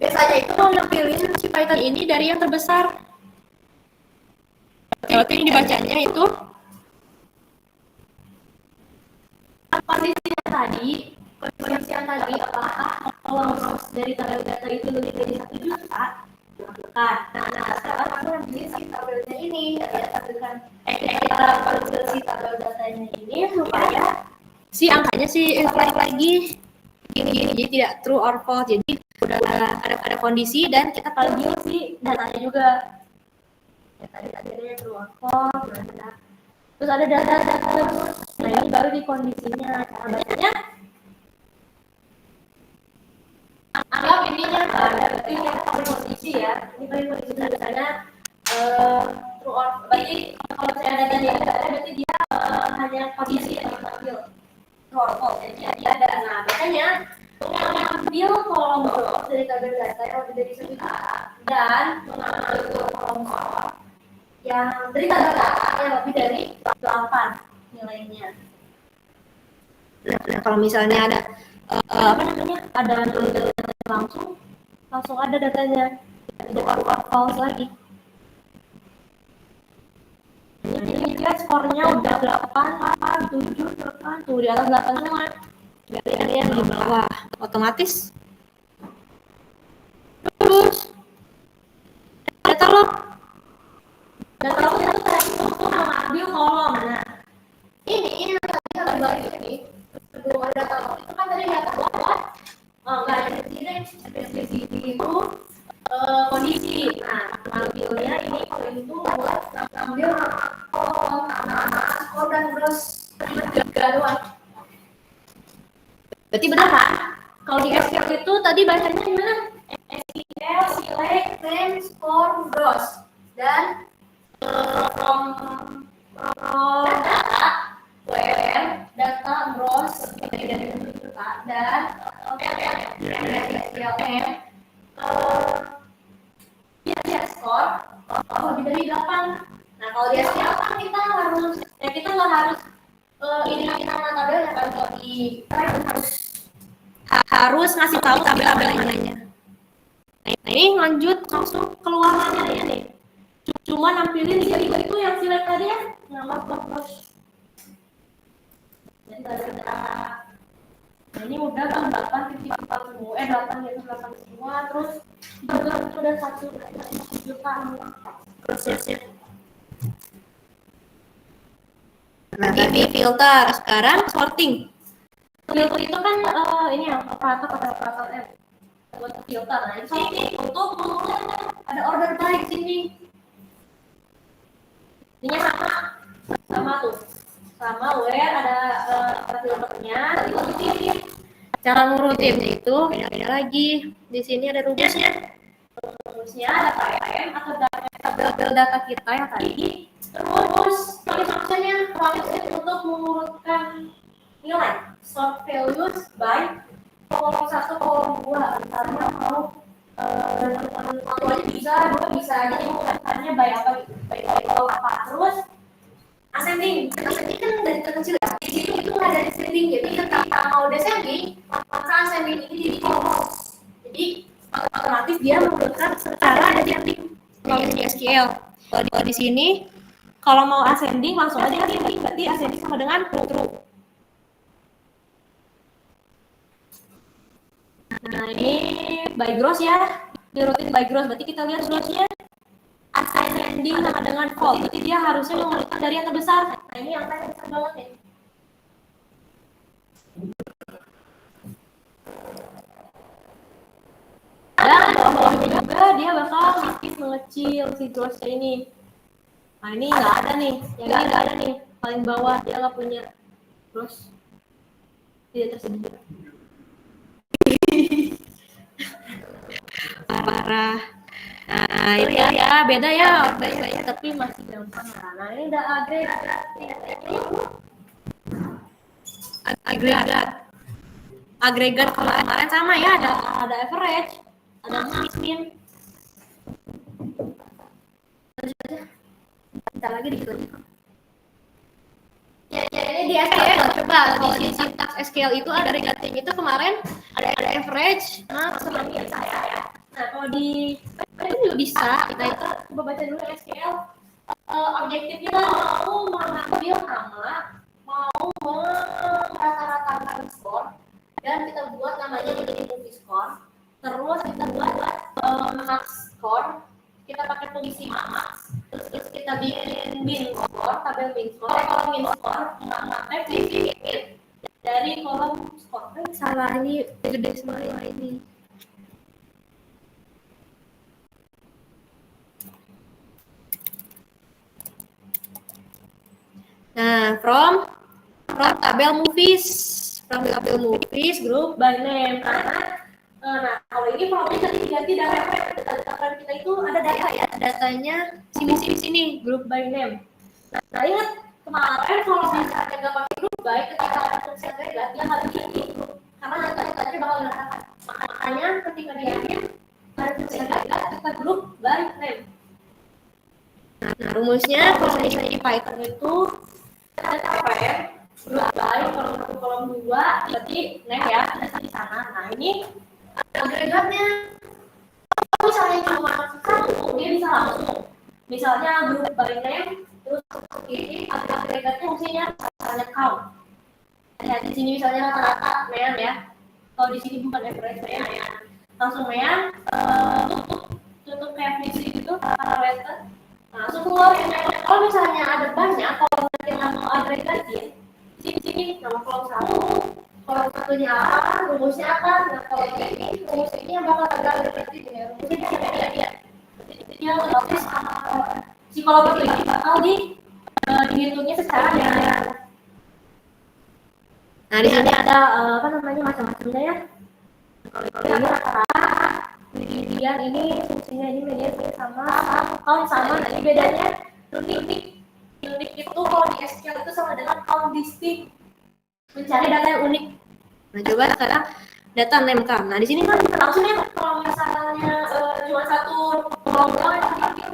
biasanya itu mau nampilin si Python ini dari yang terbesar. Berarti ini dibacanya itu kondisi yang tadi apakah kolom gross dari tabel data itu lebih dari 1 juta? Nah, sekarang aku ambil si tabelnya ini, kita ambil si tabel datanya ini supaya si angkanya flag lagi gini, jadi tidak true or false. Jadi udah ada kondisi dan kita panggil si datanya juga. Ya, tadi true or false. Terus ada data. Nah, ini baru di kondisinya. Cara bacanya anggap ininya berarti ini paling kondisi ya. Ini paling kondisi biasanya true or berarti kalau saya ada berarti dia hanya kondisi yang diambil true or false. Jadi dia ada. Nah, biasanya mengambil kolom gross dari tabel data yang lebih dari 1 juta dan mengambil kolom skor yang dari tabel data yang lebih dari 8 nilainya. Nah, kalau misalnya ada ada nilai langsung ada datanya, tidak false lagi. Ini dia skornya udah 8, 7, 8, tuh di atas 8 semua. Dari yang di bawah otomatis. Terus itu kondisi. Nah, ngambilnya ini itu buat ngambil kolom nama, skor dan gross tiga doang. Berarti benar kan? Kalau di SQL itu tadi bacanya gimana? SQL select name score gross dan from data where data gross dan SQL dia skor lebih dari 8. Nah kalau di SQL kan kita nggak harus ini nama tabelnya kan, kalau di harus ngasih tahu tabel-tabel mananya. Nah ini lanjut langsung keluarannya ya nih. Cuma nampilin itu yang select tadi ya, nama terus. Nah ini udah kan 8.4 semua, 8 semua, terus itu udah 1 juta prosesnya. Nah, tadi filter, sekarang sorting. Filter itu kan ini ya operator buat filter. Nah ini sorting untuk ada order by di sini. Ini sama tuh, sama where ada filternya. Cara ngurutinnya itu beda lagi. Di sini ada rumusnya. Rumusnya data time atau data kita yang tadi. Terus function-nya untuk mengurutkan nilai sort values by kolom 1, kolom 2. Misalnya mau satu aja bisa, dua bisa, jadi bukannya by apa gitu, by kolom apa. Terus ascending kan dari kecil ya, di situ itu nggak ada descending, jadi ketika mau descending maka ascending ini jadi kolom, jadi otomatis dia mengurutkan secara descending. Kalau di SQL, kalau di sini kalau mau ascending langsung aja ascending, berarti ascending sama dengan true. Nah ini by gross ya, dirutin by gross, berarti kita lihat grossnya ascending sama dengan fall, berarti dia harusnya mengurutkan dari yang terbesar. Nah ini yang terbesar banget nih. Dan bawah-bawahnya juga dia bakal makin mengecil si grossnya ini. Nah ini nggak ada nih, yang ini nggak ada nih, paling bawah dia nggak punya gross, tidak tersedia. Parah. Nah itu ya beda ya, tapi masih gampang. Nah ini udah agregat kalau kemarin sama ya, ada average, ada min. Bentar lagi dikit lagi. Ya, ini di SQL coba di sintaks SQL itu ada agregating itu kemarin ada average sama min saya ya. Nah kalau di ini juga bisa, kita itu coba baca dulu SQL. Objektifnya mau mengambil nama, mau merata-ratakan skor, dan kita buat namanya jadi movie score. Terus kita buat max score, kita pakai fungsi max. Terus kita bikin min score, tabel min score. Kalau min score nggak pakai fit dari kolom score. Salah ini gede semua ini. Nah, from tabel movies group by name. Nah kalau ini formnya tadi diganti dari data kita itu ada data ya, datanya sini sini group by name. Nah ingat kemarin kalau misalnya nggak pakai group by, ketika ada fungsi agregat dia nggak bikin grup karena data-datanya bakal berantakan. Makanya ketika dia ada fungsi agregat kita group by name. Nah rumusnya kalau misalnya di Python itu data frame group by kolom 1 kolom 2 berarti name ya ada di sana. Nah ini agregatnya misalnya cuma satu dia bisa langsung misalnya group by name terus ini agregatnya fungsinya misalnya count. Nah di sini misalnya rata-rata mean ya, kalau di sini bukan average mean ya, langsung mean tutup kayak fungsi gitu parameter. Nah, langsung keluar yang mean. Kalau misalnya ada banyak, kalau nanti nggak mau agregatin, sini nama kolom 1, Kalau satunya apa, rumusnya apa. Nah kalau ini, rumus ini yang bakal tergantung berarti ya. Rumusnya dia otomatis psikologi ini bakal dihitungnya secara linear. Nah di sini ada apa namanya macam-macamnya ya. Kalau ini rata-rata, kemudian ini fungsinya ini median sama count sama. Nah ini bedanya unik itu kalau di SQL itu sama dengan count distinct, mencari data yang unik. Nah coba sekarang data name count. Nah di sini kan kita langsung ya kalau misalnya cuma satu kolom doang yang diambil,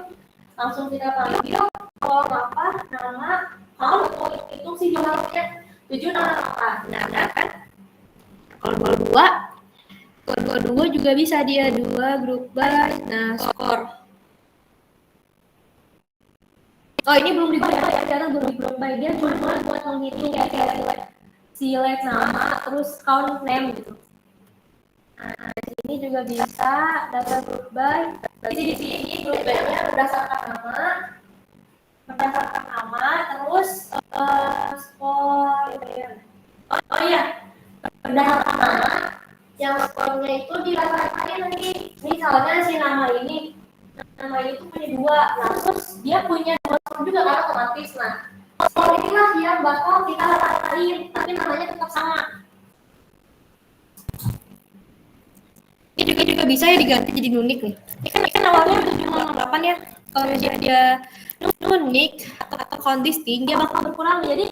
langsung kita panggil kolom apa, nama, count, itu sih jumlahnya 7 nama apa. Nah kan kalau dua juga bisa dia 2 group by. Nah skor. Oh ini belum dibayar ya, karena belum di group by, dia cuma buat menghitung ya kayak select nama terus count name gitu. Nah di sini juga bisa data group by. Di sini group by-nya berdasarkan nama terus skor. Oh iya, berdasarkan nama yang skornya itu dirasakan nanti. Misalnya si nama ini tuh punya 2, nah terus dia punya 2 skor juga kan otomatis. Nah skor inilah yang bakal kita rasain, tapi namanya tetap sama. Ini juga bisa ya diganti jadi nunik nih. Ini kan awalnya 708 ya. Kalau misalnya dia nunik atau count distinct, dia bakal berkurang jadi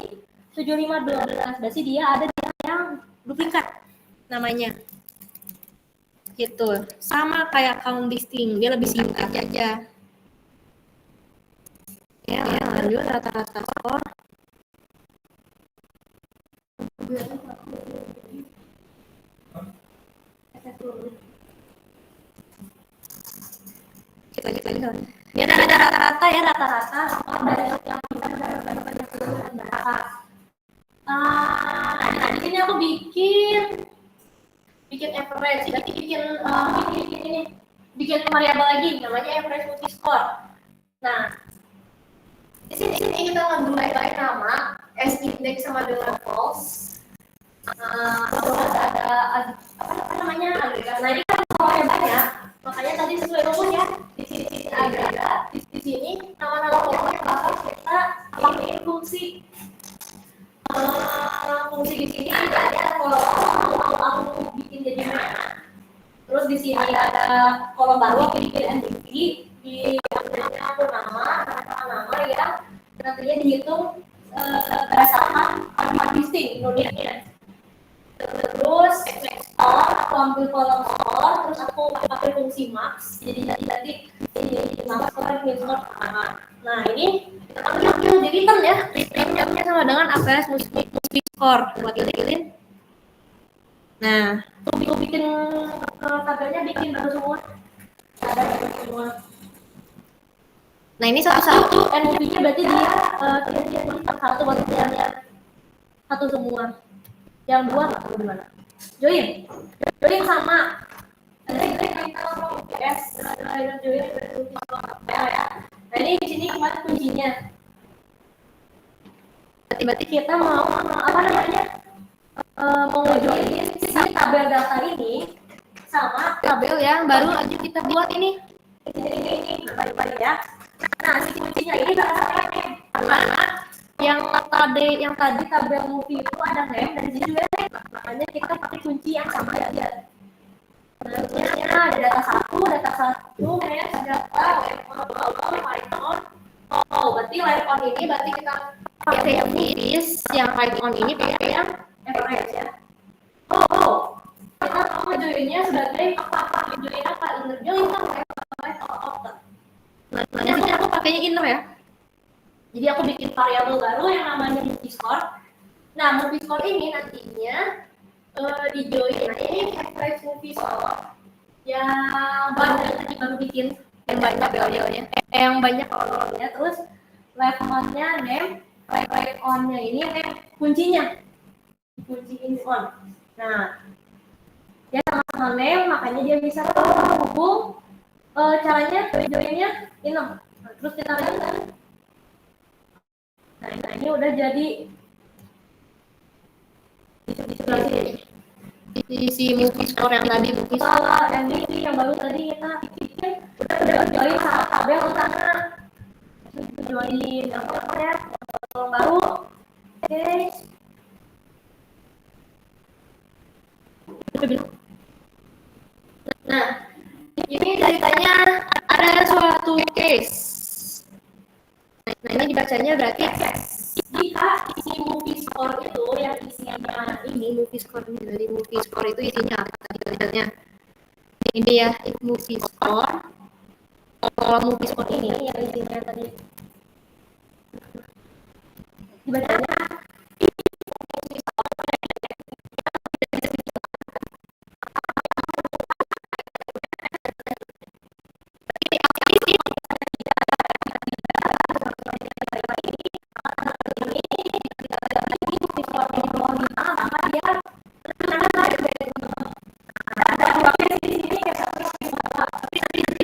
7512. Berarti dia ada yang duplikat namanya. Gitu. Sama kayak count distinct, dia lebih singkat aja. Ya, lanjut rata-rata skor. Kita lagi. Ini ada rata-rata ya, rata-rata skor dari yang nah di sini aku bikin average, jadi bikin variabel lagi namanya average multi score. Nah di sini kita nge-mulai nama as index sama dengan false. Terus ada apa namanya agregat. Nah ini kan skornya banyak, makanya tadi sesuai rumus ya. Di sini agregat, di sini nama-nama kolomnya bakal kita pakai fungsi. Fungsi di sini ada kolom aku bikin jadi mana. Terus di sini ada kolom baru aku bikin entity, di dalamnya aku nama yang nantinya dihitung berdasarkan format distinct uniknya. Terus skor, aku ambil kolom skor, terus aku pakai fungsi max, jadi nanti max skor skor pertama. Nah ini kita di return ya, returnnya sama dengan average multi score. Buat kilin. Nah, aku bikin tabelnya bikin baru semua. Nah ini satu NP-nya berarti dia satu buat kerjanya satu semua. Yang 2 nggak tahu gimana. Join sama. Join. Nah ini di sini kemarin kuncinya. Berarti kita mau apa namanya? Mau join si tabel data ini sama tabel yang baru aja kita buat ini. Ini baik-baik ya. Nah si kuncinya ini karena yang tadi tabel movie itu ada name dan di sini juga name, makanya kita pakai kunci yang sama aja. Contohnya ada data satu, name, data Python. Oh, berarti Python ini berarti kita pakai yang list, yang Python ini pakai yang average ya. Oh, kita mau joinnya sebagai apa? Join apa? Inner join kan outer. Nah, ini aku pakainya inner ya. Jadi aku bikin variabel baru yang namanya multi-score. Nah, multi-score ini nantinya di-join. Nah, ini average multi-score yang banyak tadi baru bikin, yang banyak tabelnya, yang banyak kolomnya. Terus left on-nya name, right on-nya ini name, kuncinya. Kunci ini on. Nah, dia sama-sama name, makanya dia bisa hubung. Caranya join-nya inner. Nah, terus kita lanjutkan. Nah ini udah jadi di sebelah sini. Di si movie score yang tadi movie score yang ini yang baru tadi kita udah join sama tabel sana. Join apa ya? Yang baru. Oke. Nah, ini ceritanya ada suatu case. Nah, ini dibacanya berarti jika isi movie score itu yang isinya ini movie score ini dari movie score itu isinya apa tadi kelihatannya ini ya movie score. Kalau movie score ini yang isinya tadi dibacanya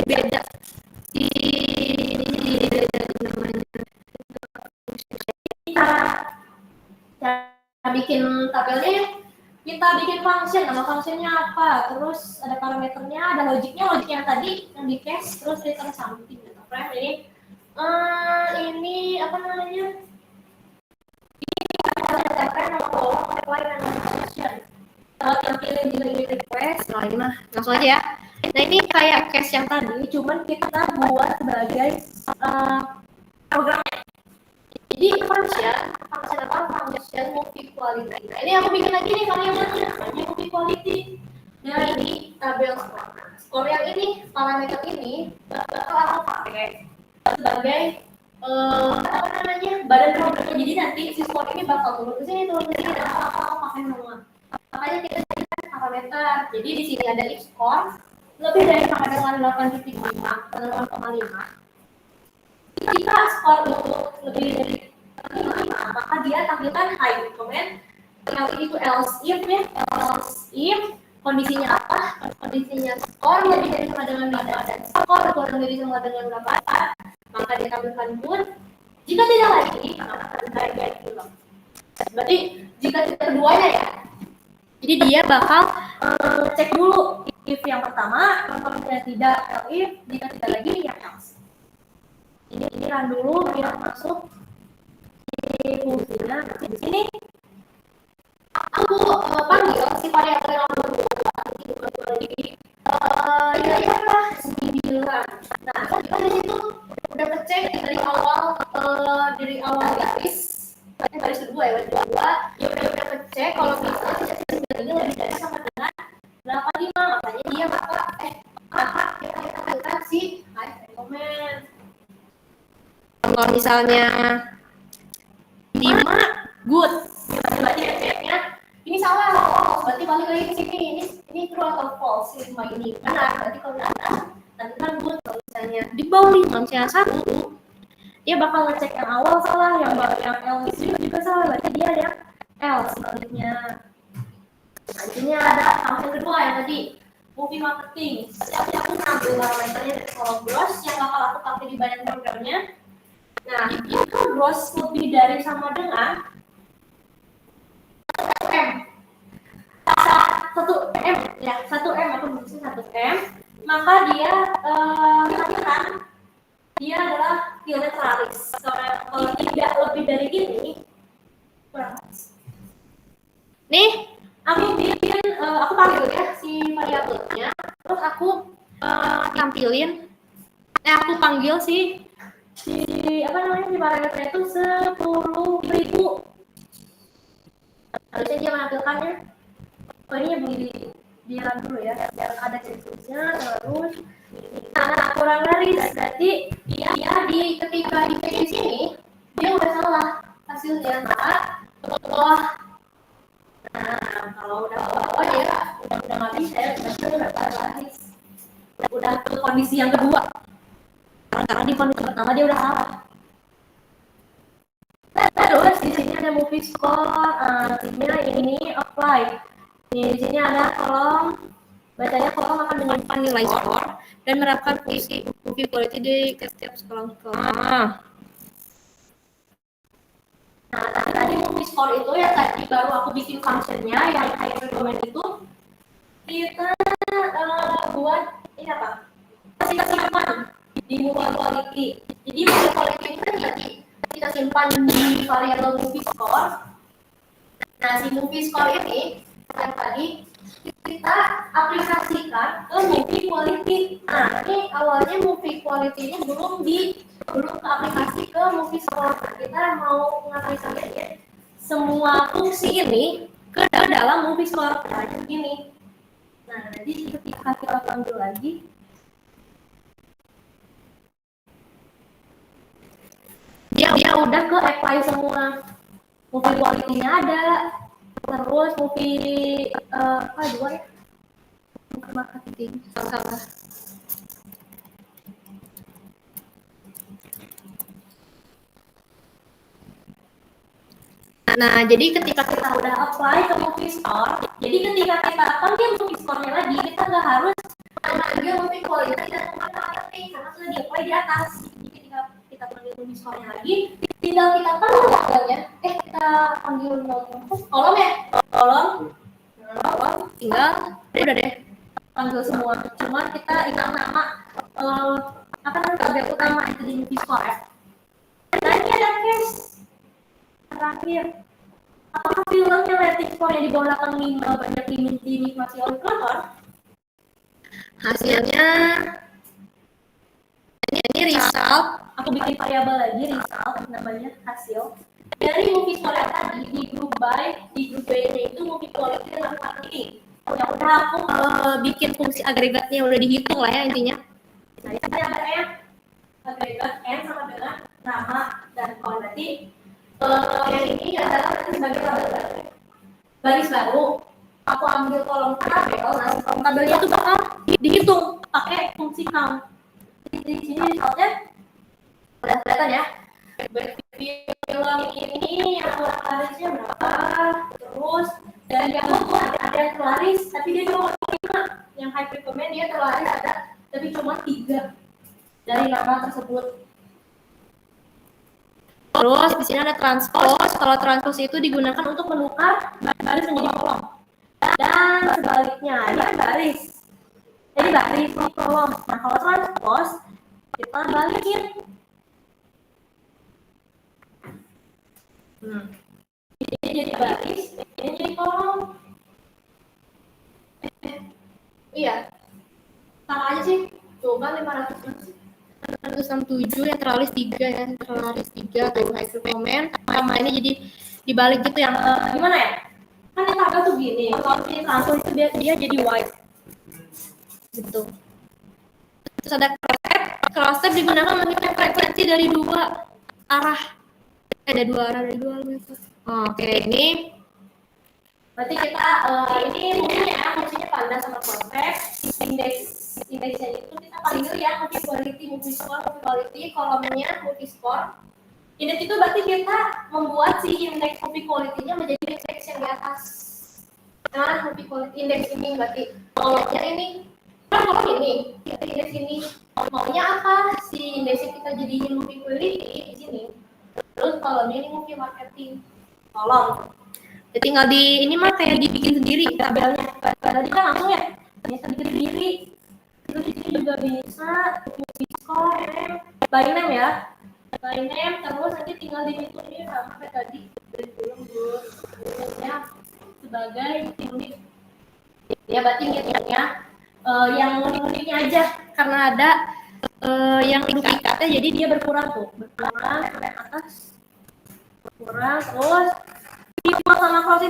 beda di cara bikin tabelnya kita bikin function, nama functionnya apa, terus ada parameternya, ada logiknya yang tadi yang di case, terus return something gitu. Jadi ini apa namanya? Yang pilih di request, nah ini mah langsung aja ya. Nah ini kayak case yang tadi, cuman kita buat sebagai programnya. Jadi function apa? Function movie quality. Nah ini aku bikin lagi nih kalimatnya, namanya movie quality. Nah ini tabel skor yang ini, parameter ini bakal aku pakai sebagai apa namanya badan programnya. Jadi nanti si skor ini bakal turun ke sini dan aku pakai semua. Makanya kita jadikan parameter. Jadi di sini ada if score lebih dari sama dengan 8.5 atau 8,5. Jika skor itu lebih dari 5, maka dia tampilkan high comment. Yang ini itu else if ya, else if kondisinya apa? Kondisinya skor lebih dari sama dengan 5 dan skor kurang dari sama dengan 8, maka dia tampilkan good. Jika tidak lagi, maka tampilkan belum. Berarti jika keduanya ya, jadi dia bakal cek dulu if yang pertama, kalau tidak if, jika tidak lagi yang else. Ini run dulu biar masuk di fungsinya. Di sini aku panggil si variabel yang bukan lagi ya apa 9. Nah kita di situ udah ngecek dari awal baris kedua ya, dia udah ngecek kalau bisa ini lebih dari sama dengan 85, makanya dia maka kita tampilkan si high comment. Kalau misalnya 5 good, berarti efeknya ini salah, berarti balik lagi ke sini, ini true atau false, ini benar, berarti kalau benar nanti kan good. Kalau misalnya di bawah 5 misalnya 1, dia bakal ngecek yang awal salah, yang else juga salah, berarti dia yang else baliknya. Nantinya ada function kedua yang tadi movie marketing. Jadi aku ngambil parameternya dari kolom gross yang bakal aku pakai di badan programnya. Nah, itu gross lebih dari sama dengan 1M. 1M ya, 1M aku tulisnya 1M, maka dia tampilkan dia adalah kilometralis. Kalau tidak lebih dari ini kurang. Nih, aku panggil ya si variabelnya, terus aku tampilin, aku panggil si apa namanya si parameternya itu 10.000. Harusnya dia menampilkannya. Oh ini belum di run dulu ya, biar ada ceritanya terus. Nah kurang dari berarti dia di ketika di page sini dia udah salah hasilnya. Nah kalau udah ya udah nggak bisa ya, udah ke kondisi yang kedua. Karena di kondisi pertama dia udah salah. Terus di sini ada movie score, artinya ini apply. Di sini ada kolom, bacanya kolom akan menyimpan nilai skor dan menerapkan fungsi movie quality di setiap kolom. Nah, tadi movie score itu ya tadi baru aku bikin functionnya yang high recommend itu kita buat ini apa? Kita simpan di movie quality. Jadi movie quality ini kan tadi kita simpan di variabel movie score. Nah, si movie score ini yang tadi kita aplikasikan ke movie quality. Nah, ini awalnya movie quality ini belum aplikasi ke movie score. Nah, kita mau mengaplikasikan semua fungsi ini ke dalam movie score. Nah, begini. Nah, jadi ketika kita panggil lagi, dia udah ke apply semua. Movie quality-nya ada, terus movie apa juga ya? Marketing salah. Nah, jadi ketika kita udah apply ke movie store, jadi ketika kita panggil movie store-nya lagi, kita nggak harus panggil movie quality dan movie marketing karena sudah di apply di atas. Jadi ketika kita panggil movie store-nya lagi, tinggal kita panggil kita panggil kolom ya, kolom, tinggal udah deh panggil semua. Cuma kita ingat nama apa namanya tabel utama itu di movie store ya. Dan ini ada case terakhir. Apakah film yang rating score-nya di bawah 85 banyak dinikmati oleh penonton? Hasilnya ini result. Aku bikin variabel lagi result namanya hasil. Dari movie score yang tadi di grup B-nya itu movie quality dan marketing. Yang udah aku bikin fungsi agregatnya udah dihitung lah ya intinya. Nah, ini ada N agregat N sama dengan nama dan quality. Yang ini adalah sebagai baris baru. Aku ambil kolom tabel, nah kolom tabelnya itu bakal dihitung pakai fungsi count. Di sini resultnya udah kelihatan ya. Film ini yang larisnya berapa? Terus dari yang ada yang terlaris, tapi dia cuma 5. Yang high recommend dia terlaris ada, tapi cuma 3 dari nama tersebut. Terus di sini ada transpose. Kalau transpose itu digunakan untuk menukar baris menjadi kolom. Dan sebaliknya, ini kan baris. Jadi baris di kolom. Nah, kalau transpose kita balikin. Ini jadi baris, ini jadi kolom. Iya. Sama aja sih. Coba 567 yang terlaris 3 ya, terlaris 3 tuh high recommend sama ini jadi dibalik gitu yang gimana ya? Kan yang tabel tuh gini, kalau ini transfer itu dia jadi white gitu. Terus ada cross step digunakan menghitung frekuensi dari 2 arah. Ada 2 arah dari 2 meter. Oke, ini berarti kita ini fungsinya panda sama konteks. Indeksnya itu kita panggil ya movie quality, kolomnya movie score. Indeks itu berarti kita membuat si indeks movie quality-nya menjadi indeks yang di atas. Nah, movie quality indeks ini berarti kolomnya ini, kan kolom ini, indeks ini. Maunya apa? Si indeksnya kita jadiin movie quality di sini. Terus kolomnya ini movie marketing. Kolom. Jadi tinggal di ini mah kayak dibikin sendiri tabelnya. Tadi kan langsung ya. Bisa bikin sendiri. Terus di sini juga bisa movie score, by name ya. By name terus nanti tinggal dihitungnya sama kayak tadi dari film ya sebagai unit. Ya berarti ngitungnya yang uniknya aja karena ada yang duplikatnya jadi dia berkurang tuh. Berkurang sampai atas. Berkurang terus pivot sama cross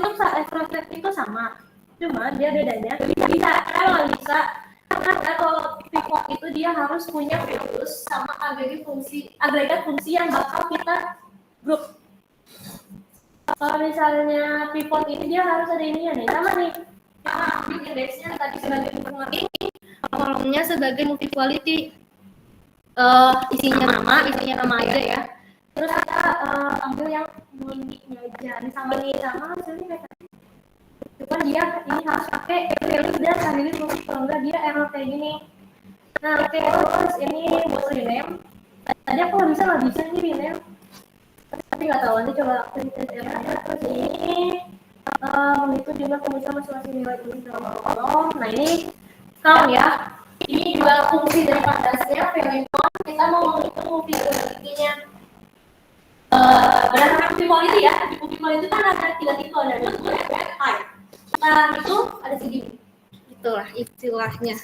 itu sama. Cuma dia bedanya bisa kalau bisa karena kalau pivot itu dia harus punya fokus sama agregat fungsi yang bakal kita grup. Kalau misalnya pivot ini dia harus ada ininya nih, sama nih. Karena ambil indeksnya tadi sebagai movie marketing, kolomnya sebagai movie quality. Isinya nama aja ya. Terus kita ambil yang uniknya aja. Ini sama hasilnya kayak tadi. Cuman dia ini harus pakai release dan release musik, kalau enggak dia error kayak gini. Nah, oke, terus ini buat rename. Tadi aku nggak bisa ini rename. tapi nggak tahu, nanti coba kriteria. Terus ini itu juga kemudian masing-masing nilai ini sama kolom. Nah ini count ya, ini juga fungsi dari pantasnya Peloton. Kita mau menghitung multiplicity-nya berdasarkan bukti quality ya. Di bukti quality kan ada 3 tipe, ada good, bad, high. Nah itu ada segini, itulah istilahnya.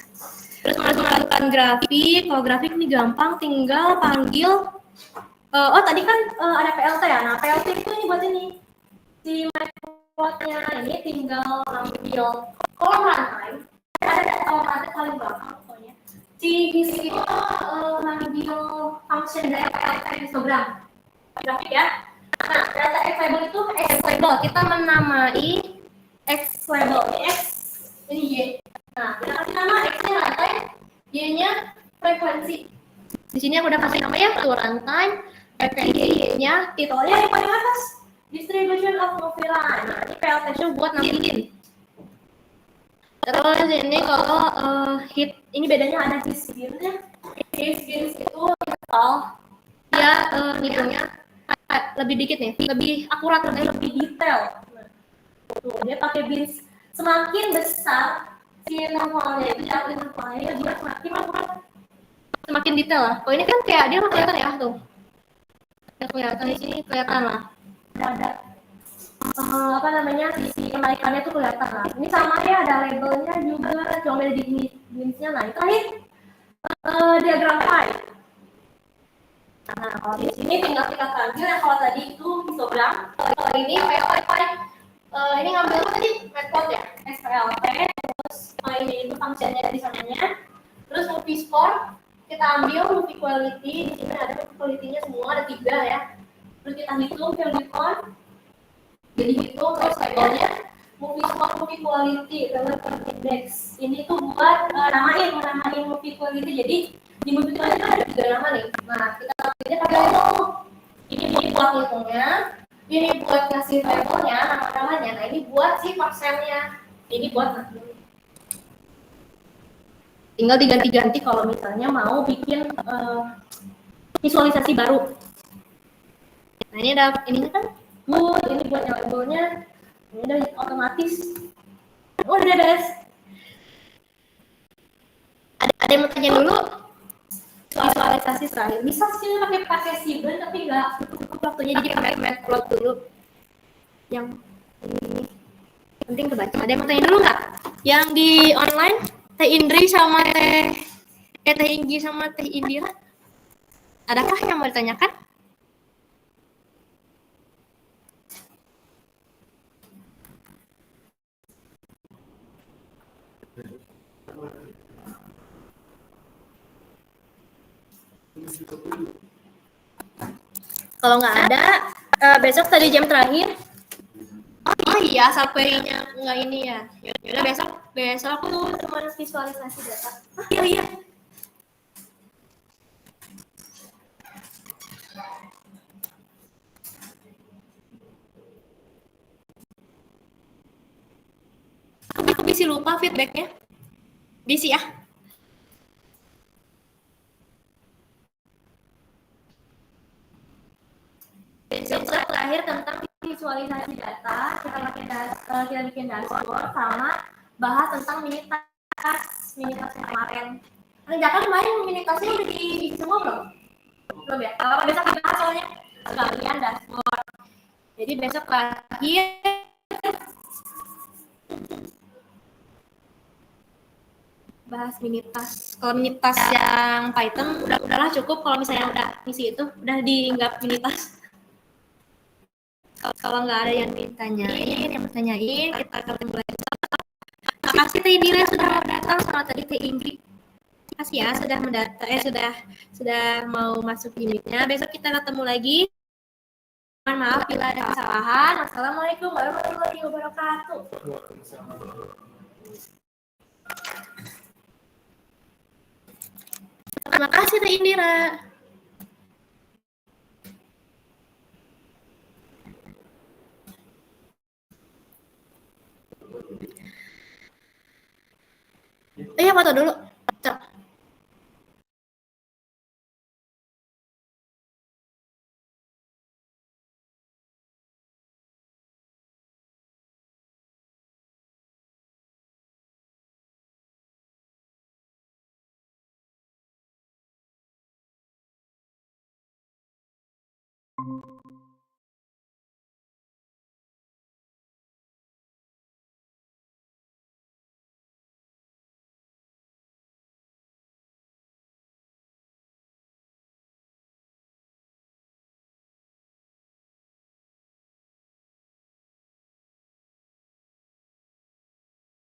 Terus melakukan grafik. Kalau grafik ini gampang, tinggal panggil tadi kan ada PLT ya. Nah PLT itu ini buat ini si matplotnya ini tinggal ambil kolom runtime. Ada kolom runtime paling belakang pokoknya. Si itu ngambil function dari PLT histogram grafik ya. Nah data X label itu X label kita menamai X label ini X ini Y. Nah kita kasih nama X-nya runtime, Y-nya frekuensi. Di sini aku udah kasih namanya runtime, frekuensi Y-nya, titelnya yang paling atas distribution of movie line. Nah ini PLT-nya buat ngambilin. Terus ini kalau hit ini bedanya ada his beans-nya. His beans itu dia ngitungnya lebih dikit nih, lebih akurat, lebih detail. Tuh, dia pakai beans. Semakin besar si novelnya itu jatuh novelnya dia semakin akurat, semakin detail lah. Kalau ini kan kayak dia nggak kelihatan ya tuh, nggak kelihatan di sini, kelihatan lah. Ada apa namanya sisi kenaikannya tuh kelihatan lah. Ini sama ya, ada labelnya juga, cuma beda di beansnya. Nah itu terakhir diagram pie. Nah kalau di sini tinggal kita panggil yang kalau tadi itu histogram, kalau ini pie. Ini ngambil apa tadi? Matplot ya, SPLT, terus ini itu fungsinya di sananya. Terus movie score, kita ambil movie quality, di sini ada movie quality-nya semua, ada 3 ya. Terus kita hitung value count, jadi hitung terus labelnya movie score, movie quality, relevant index. Ini tuh buat namain movie quality. Jadi di movie quality ada 3 nama nih. Nah kita pilih pakai label. Ini buat hitungnya. Ini buat ngasih labelnya, nama-namanya. Nah ini buat si persennya. Ini buat tinggal diganti-ganti kalau misalnya mau bikin visualisasi baru. Nah ini ada ininya kan good, ini buat labelnya. Ini udah otomatis. Oh udah beres. Ada yang mau tanya dulu? Visualisasi terakhir bisa sih pakai Seaborn tapi nggak cukup waktunya, jadi pakai Matplot dulu. Yang ini penting kebaca. Ada yang mau tanya dulu nggak? Yang di online Teh Indri sama Teh Inggi sama Teh Indira, adakah yang mau ditanyakan? Kalau nggak ada, besok tadi jam terakhir. Oh iya, Saperinya nggak ini ya. Yaudah besok aku cuma visualisasi data. Iya. Aku bisa lupa feedbacknya. Bisi ya. Besok terakhir tentang visualisasi data, kita bikin dashboard sama bahas tentang minitas yang kemarin. Jangan main minitasnya udah di semua belum ya? Kalau besok dibahas soalnya sekalian dashboard. Jadi besok terakhir bahas minitas. Kalau minitas yang Python udahlah cukup. Kalau misalnya udah misi itu udah diinggap minitas. Kalau nggak ada yang ditanyain, kita akan mulai. Makasih Teh Indira sudah mau datang, sama tadi Teh Ingrid. Makasih ya sudah mendata, sudah mau masuk unitnya. Besok kita ketemu lagi. Mohon maaf bila ada kesalahan. Assalamualaikum warahmatullahi wabarakatuh. Terima kasih Teh Indira. Iya, foto dulu.